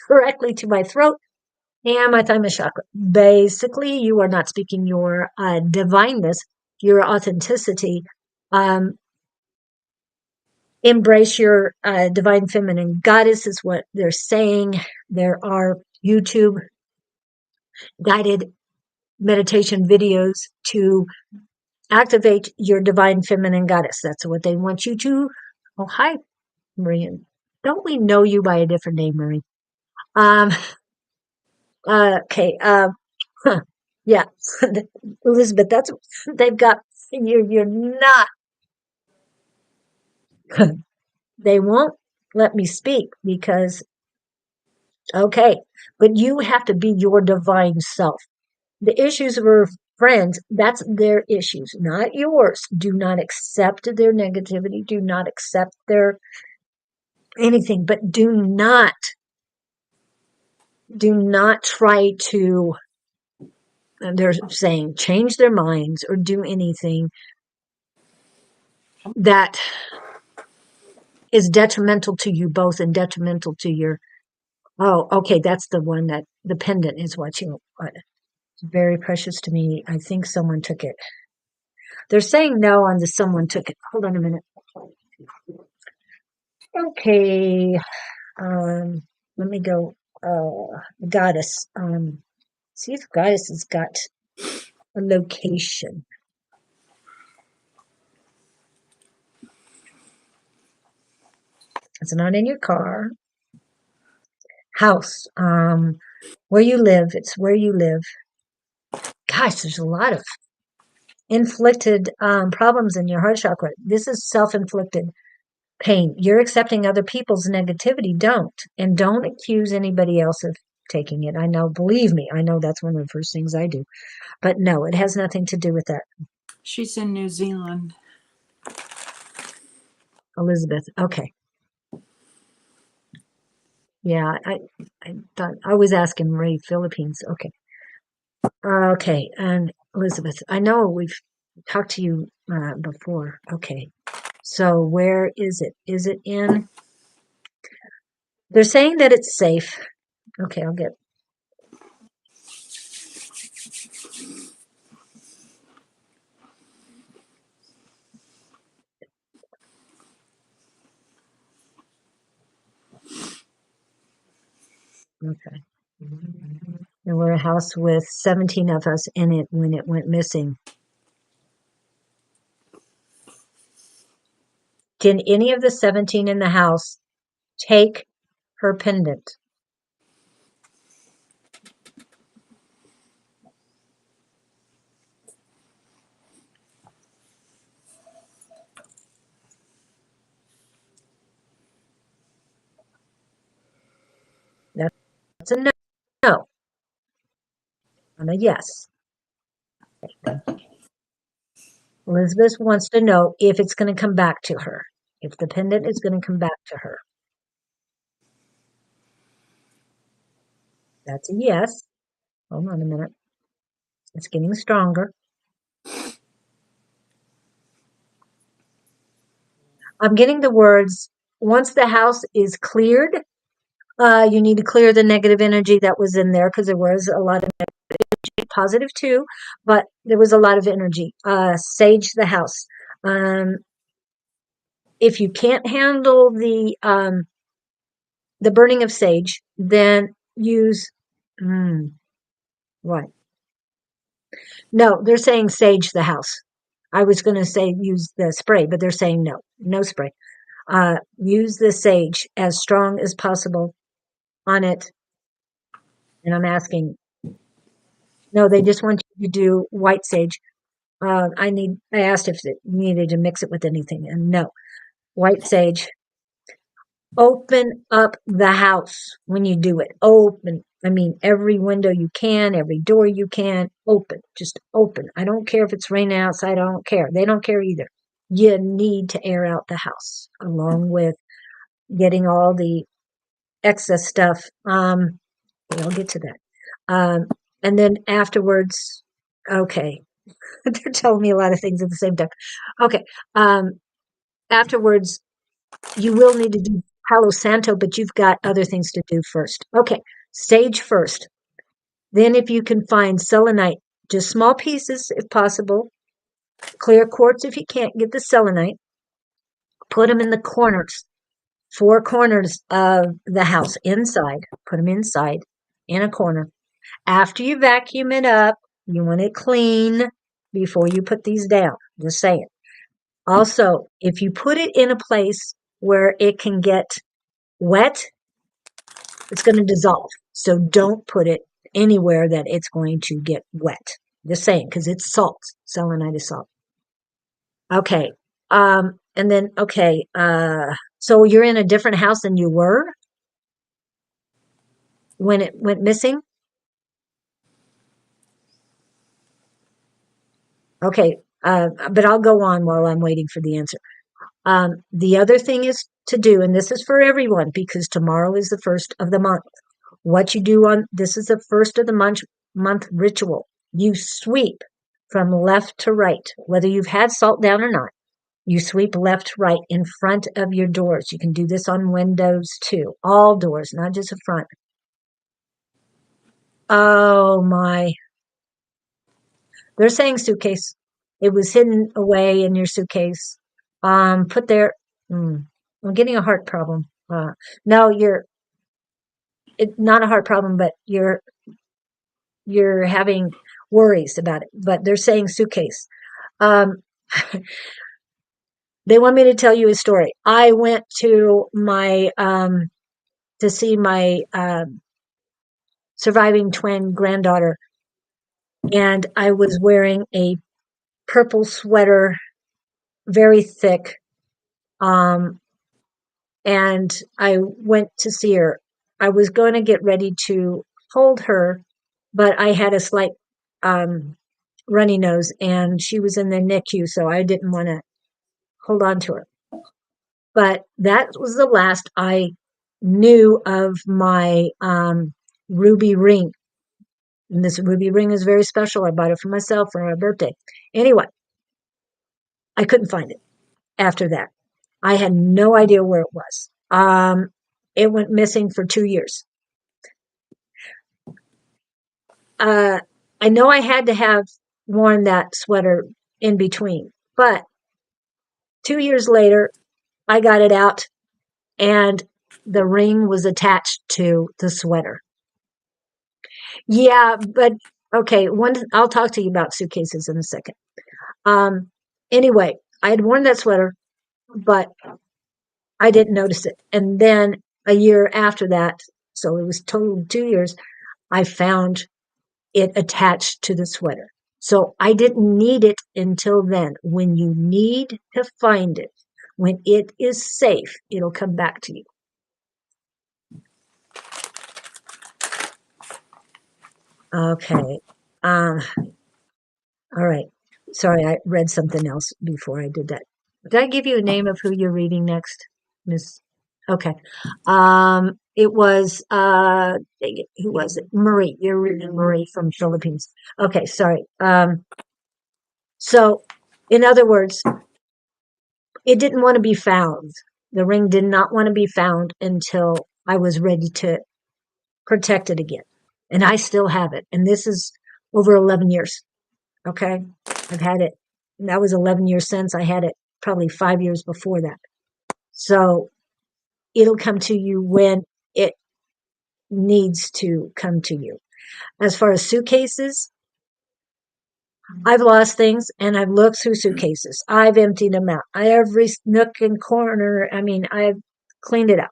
directly to my throat and my thymus chakra. Basically, you are not speaking your divineness, your authenticity. Um, Embrace your divine feminine goddess is what they're saying. There are YouTube guided meditation videos to activate your divine feminine goddess. That's what they want you to. Oh, hi, Marie. Don't we know you by a different name, Marie? Um, okay. Huh, yeah, Elizabeth. That's they've got. You're not. They won't let me speak because okay, but you have to be your divine self. The issues were friends, that's their issues, not yours. Do not accept their negativity. Do not accept their anything, but do not try to, they're saying, change their minds or do anything that is detrimental to you both and detrimental to your, oh, okay, that's the one that the pendant is what you, it's very precious to me. I think someone took it. They're saying no on the someone took it. Hold on a minute. Okay. Let me go. Goddess. See if goddess has got a location. It's not in your car. House. Where you live. It's where you live. Gosh, there's a lot of inflicted problems in your heart chakra. This is self-inflicted pain. You're accepting other people's negativity. Don't. And don't accuse anybody else of taking it. I know, believe me, I know that's one of the first things I do. But no, it has nothing to do with that. She's in New Zealand. Elizabeth. Okay. Yeah, I thought I was asking Ray Philippines. Okay. Okay, and Elizabeth, I know we've talked to you before. Okay. So where is it? Is it in? They're saying that it's safe. Okay, I'll get. Okay. There were a house with 17 of us in it when it went missing. Can any of the 17 in the house take her pendant? That's a no. I'm a yes. Elizabeth wants to know if it's going to come back to her, if the pendant is going to come back to her. That's a yes. Hold on a minute. It's getting stronger. I'm getting the words, once the house is cleared, you need to clear the negative energy that was in there because there was a lot of positive too, but there was a lot of energy. Sage the house. If you can't handle the burning of sage, then use what? No, they're saying sage the house. I was going to say use the spray, but they're saying no, no spray. Use the sage as strong as possible on it. And I'm asking, no, they just want you to do white sage. I asked if it needed to mix it with anything, and no, white sage. Open up the house when you do it. Open. I mean, every window you can, every door you can, open, just open. I don't care if it's raining outside. I don't care. They don't care either. You need to air out the house along with getting all the excess stuff. I'll get to that. And then afterwards, okay, they're telling me a lot of things at the same time. Okay. Afterwards, you will need to do Palo Santo, but you've got other things to do first. Okay. Sage first. Then if you can find selenite, just small pieces if possible, clear quartz if you can't get the selenite, put them in the corners, four corners of the house inside, put them inside in a corner. After you vacuum it up, you want it clean before you put these down. Just saying. Also, if you put it in a place where it can get wet, it's going to dissolve. So don't put it anywhere that it's going to get wet. Just saying, because it's salt. Selenite is salt. Okay. And then, okay. So you're in a different house than you were when it went missing? Okay. But I'll go on while I'm waiting for the answer. The other thing is to do, and this is for everyone because tomorrow is the first of the month. What you do on this is the first of the month ritual. You sweep from left to right, whether you've had salt down or not. You sweep left, right in front of your doors. You can do this on windows too. All doors, not just the front. Oh my. They're saying suitcase. It was hidden away in your suitcase. Put there. I'm getting a heart problem. No, not a heart problem, but you're having worries about it. But they're saying suitcase. Um, they want me to tell you a story. I went to my to see my surviving twin granddaughter, and I was wearing a purple sweater, very thick. Um, and I went to see her. I was going to get ready to hold her, but I had a slight um, runny nose, and she was in the NICU, so I didn't want to hold on to her. But that was the last I knew of my ruby ring. And this ruby ring is very special. I bought it for myself for my birthday. Anyway, I couldn't find it after that. I had no idea where it was. It went missing for 2 years. I know I had to have worn that sweater in between, but 2 years later, I got it out and the ring was attached to the sweater. Yeah, but okay, I'll talk to you about suitcases in a second. Anyway, I had worn that sweater, but I didn't notice it. And then a year after that, so it was total 2 years, I found it attached to the sweater. So I didn't need it until then. When you need to find it, when it is safe, it'll come back to you. Okay. All right. Sorry, I read something else before I did that. Did I give you a name of who you're reading next, Miss? Okay. It was who was it? Marie. You're reading Marie from Philippines. Okay, sorry. So in other words, it didn't want to be found. The ring did not want to be found until I was ready to protect it again. And I still have it. And this is over 11 years. Okay. I've had it. And that was 11 years since. I had it probably 5 years before that. So it'll come to you when it needs to come to you. As far as suitcases, I've lost things and I've looked through suitcases. I've emptied them out. Every nook and corner. I mean, I've cleaned it out.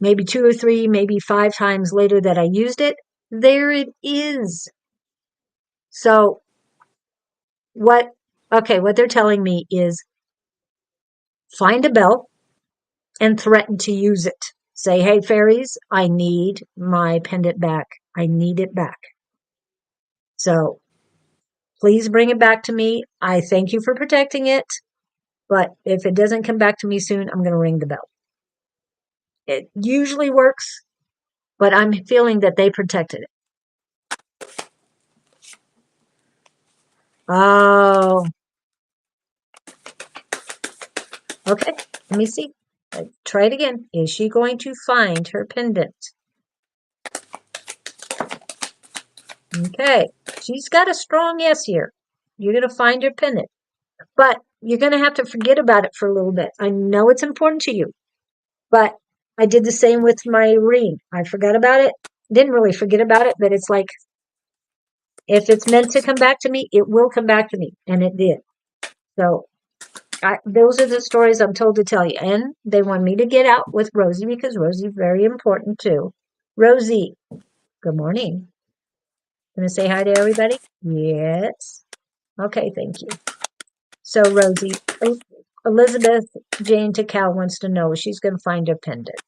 Maybe 2 or 3, maybe 5 times later that I used it, there it is. So what they're telling me is find a belt and threaten to use it. Say, hey, fairies, I need my pendant back. I need it back. So please bring it back to me. I thank you for protecting it. But if it doesn't come back to me soon, I'm going to ring the bell. It usually works, but I'm feeling that they protected it. Oh, okay. Let me see. Try it again. Is she going to find her pendant? Okay. She's got a strong yes here. You're going to find her pendant. But you're going to have to forget about it for a little bit. I know it's important to you, but I did the same with my ring. I forgot about it. Didn't really forget about it, but it's like, if it's meant to come back to me, it will come back to me. And it did. So those are the stories I'm told to tell you. And they want me to get out with Rosie because Rosie's very important too. Rosie, good morning. Gonna say hi to everybody? Yes. Okay, thank you. So Rosie, Elizabeth Jane Takal wants to know if she's going to find a pendant.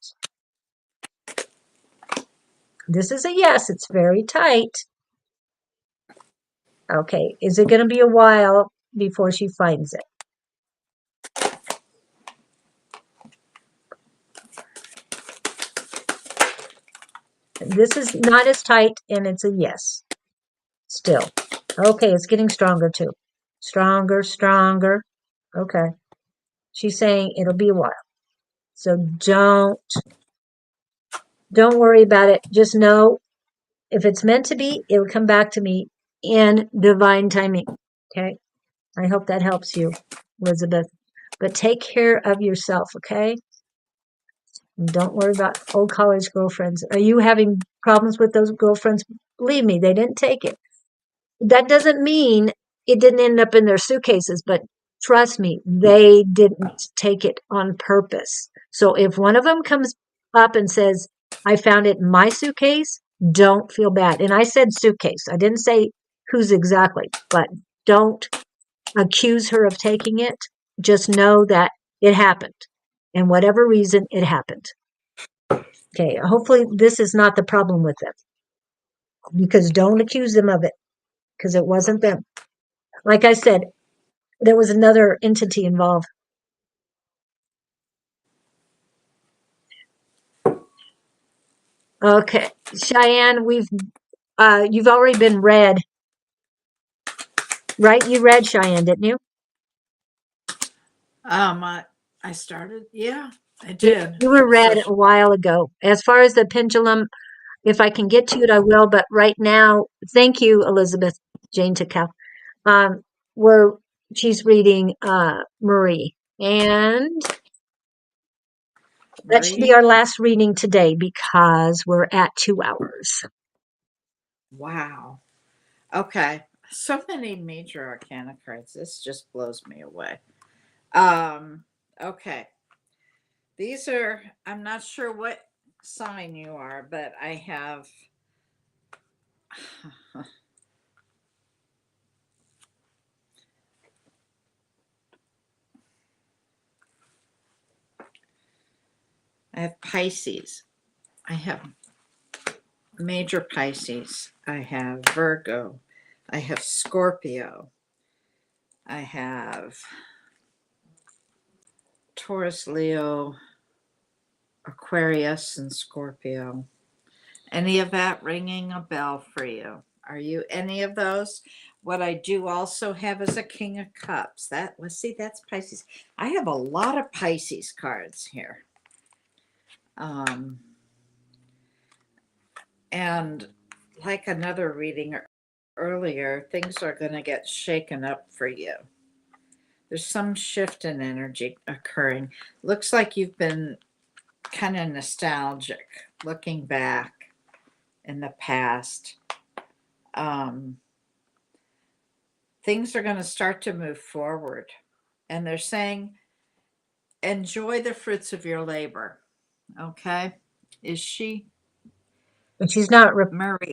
This is a yes. It's very tight. Okay. Is it going to be a while before she finds it? This is not as tight, and it's a yes. Still. Okay, it's getting stronger too. Stronger, stronger. Okay. She's saying it'll be a while. So don't worry about it. Just know if it's meant to be, it'll come back to me in divine timing. Okay. I hope that helps you, Elizabeth. But take care of yourself, okay? And don't worry about old college girlfriends. Are you having problems with those girlfriends? Believe me, they didn't take it. That doesn't mean it didn't end up in their suitcases, but trust me, they didn't take it on purpose. So if one of them comes up and says, I found it in my suitcase, don't feel bad. And I said suitcase. I didn't say whose exactly, but don't accuse her of taking it. Just know that it happened. And whatever reason, it happened. Okay, hopefully this is not the problem with them. Because don't accuse them of it. Because it wasn't them. Like I said, there was another entity involved. Okay, Cheyenne, you've already been read, right? You read Cheyenne, didn't you? I started. Yeah, I did. You were read So a while ago. As far as the pendulum, if I can get to it, I will. But right now, thank you, Elizabeth Jane Takal. Um, where she's reading Marie, and that should be Marie. our last reading today because we're at 2 hours. Wow. Okay. So many major arcana cards. This just blows me away. Okay. These are, I'm not sure what sign you are, but I have I have Pisces. I have major Pisces. I have Virgo. I have Scorpio. I have Taurus, Leo, Aquarius, and Scorpio. Any of that ringing a bell for you? Are you any of those? What I do also have is a King of Cups. That, let's see, that's Pisces. I have a lot of Pisces cards here. And like another reading earlier, things are going to get shaken up for you. There's some shift in energy occurring. Looks like you've been kind of nostalgic, looking back in the past. Things are going to start to move forward. And they're saying, enjoy the fruits of your labor. Okay. Is she? But she's not Marie.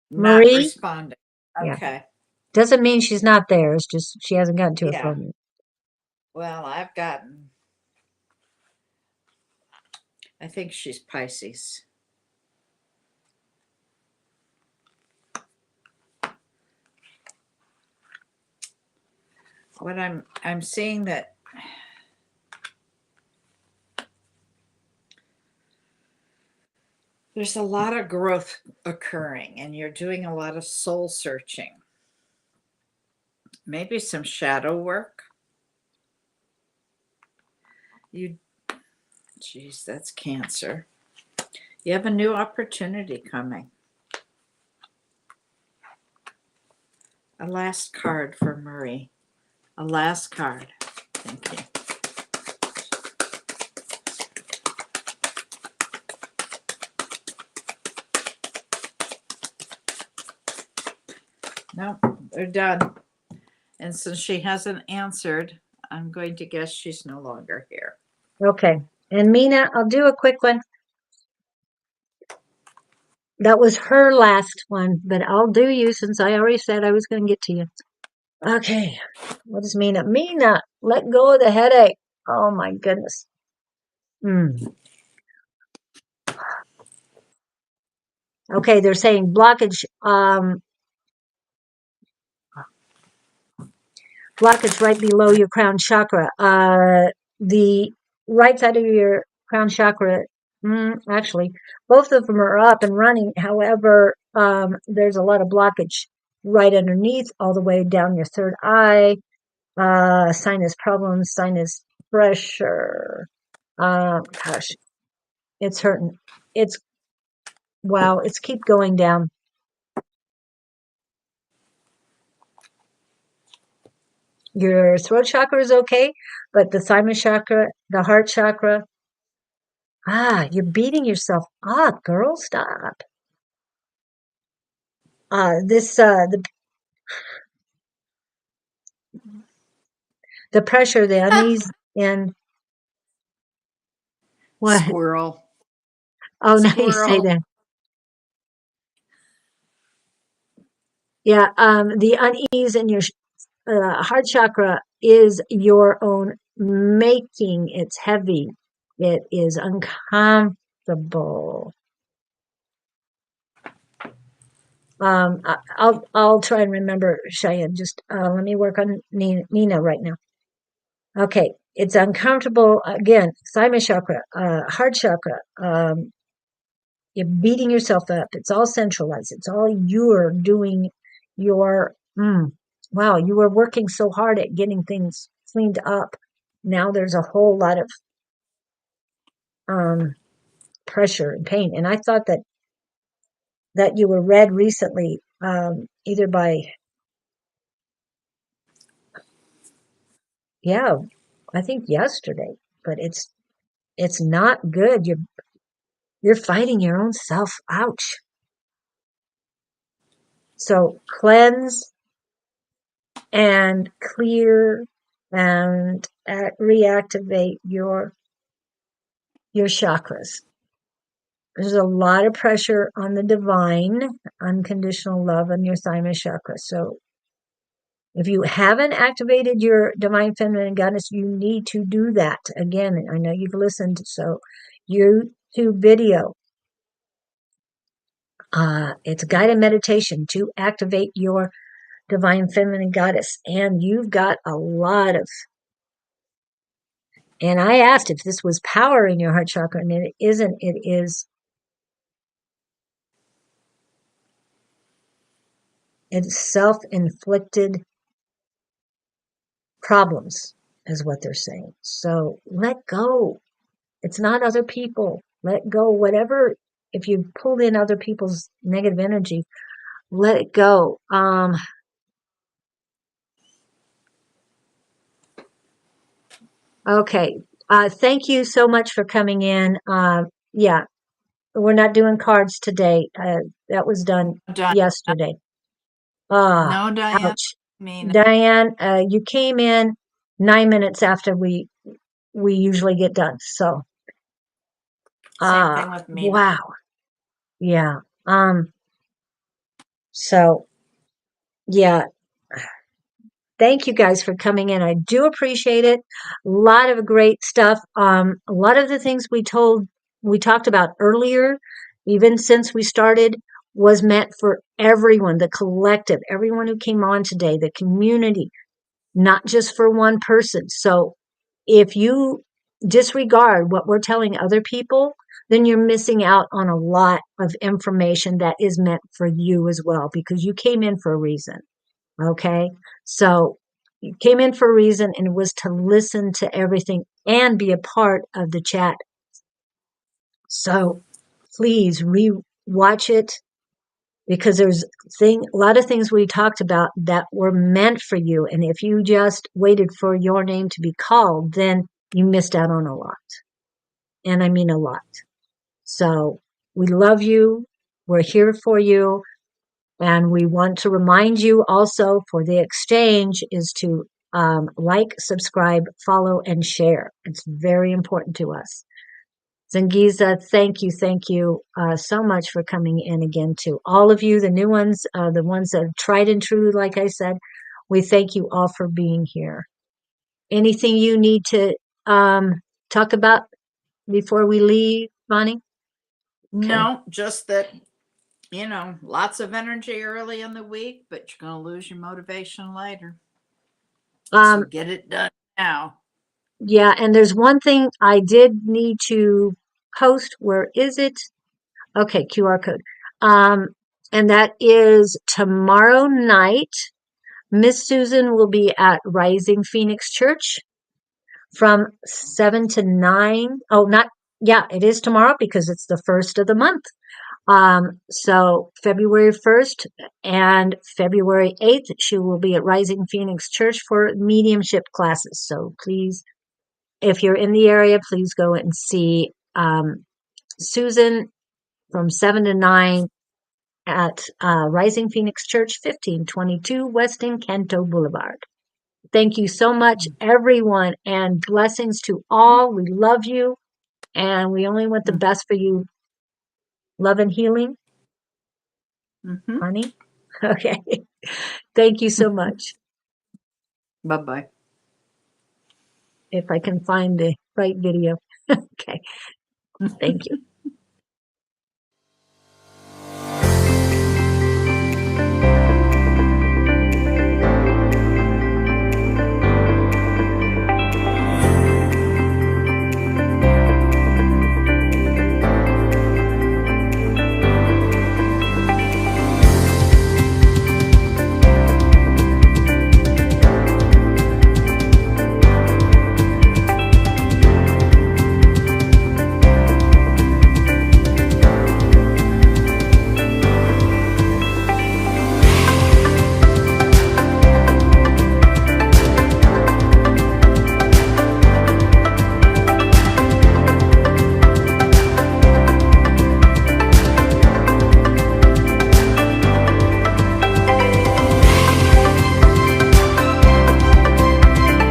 Not Marie. responding. Yeah, Okay. doesn't mean she's not there. It's just she hasn't gotten to her Yeah. phone yet. Well, I've gotten I think she's Pisces. What I'm seeing that there's a lot of growth occurring and you're doing a lot of soul searching. Maybe some shadow work. Geez, that's Cancer. You have a new opportunity coming. A last card for Marie. A last card. Thank you. No, they're done. And since she hasn't answered, I'm going to guess she's no longer here. Okay. And Mina, I'll do a quick one. That was her last one, but I'll do you since I already said I was going to get to you. Okay. What is Mina? Mina, let go of the headache. Oh my goodness. Okay, they're saying blockage. Blockage right below your crown chakra. The right side of your crown chakra, actually, both of them are up and running. However, there's a lot of blockage right underneath, all the way down your third eye. Sinus problems, sinus pressure. Gosh, it's hurting. Wow, it's keep going down. Your throat chakra is okay, but the thymus chakra, the heart chakra, you're beating yourself up, girl. Stop. The pressure, the unease, and what? Squirrel. Oh, now you say that. Yeah, the unease in your heart chakra is your own making. It's heavy. It is uncomfortable. I'll try and remember, Cheyenne. Just let me work on Nina right now. Okay, it's uncomfortable again. Thymus chakra, heart chakra. You're beating yourself up. It's all centralized. It's all you're doing. Your wow, you were working so hard at getting things cleaned up. Now there's a whole lot of pressure and pain. And I thought that you were read recently, either by I think yesterday. But it's not good. You're fighting your own self. Ouch. So cleanse and clear and reactivate your chakras. There's a lot of pressure on the divine, unconditional love on your thymus chakra. So if you haven't activated your divine feminine goddess, you need to do that. Again, I know you've listened, so YouTube video. It's a guided meditation to activate your divine feminine goddess. And you've got a lot of, and I asked if this was power in your heart chakra, and it isn't. It is, it's self-inflicted problems is what they're saying. So let go. It's not other people. Let go. Whatever, if you pulled in other people's negative energy, let it go. Okay. Thank you so much for coming in. Yeah, we're not doing cards today. That was done yesterday. No, Diane. Ouch. Diane, you came in 9 minutes after we usually get done. So, Same thing with me. wow. Yeah. So, yeah. Thank you guys for coming in. I do appreciate it. A lot of great stuff. A lot of the things we told we talked about earlier, even since we started, was meant for everyone, the collective, everyone who came on today, the community, not just for one person. So if you disregard what we're telling other people, then you're missing out on a lot of information that is meant for you as well, because you came in for a reason. Okay. So you came in for a reason, and it was to listen to everything and be a part of the chat. So please re-watch it, because there's a lot of things we talked about that were meant for you. And if you just waited for your name to be called, then you missed out on a lot. And I mean a lot. So we love you. We're here for you. And we want to remind you also, for the exchange, is to like, subscribe, follow, and share. It's very important to us. Zangiza, thank you so much for coming in again. To all of you, the new ones, the ones that are tried and true, like I said, we thank you all for being here. Anything you need to talk about before we leave, Bonnie? No, just that, lots of energy early in the week, but you're going to lose your motivation later. So get it done now. Yeah, and there's one thing I did need to post. Where is it? Okay, QR code. And that is tomorrow night. Miss Susan will be at Rising Phoenix Church from 7 to 9. Oh, not, yeah, it is tomorrow because it's the first of the month. So February 1st and February 8th, she will be at Rising Phoenix Church for mediumship classes. So please, if you're in the area, please go and see Susan from 7 to 9 at Rising Phoenix Church, 1522 West Encanto Boulevard. Thank you so much, everyone, and blessings to all. We love you, and we only want the best for you. Love and healing. Honey? Okay. Thank you so much. Bye-bye. If I can find the right video. Okay. Thank you.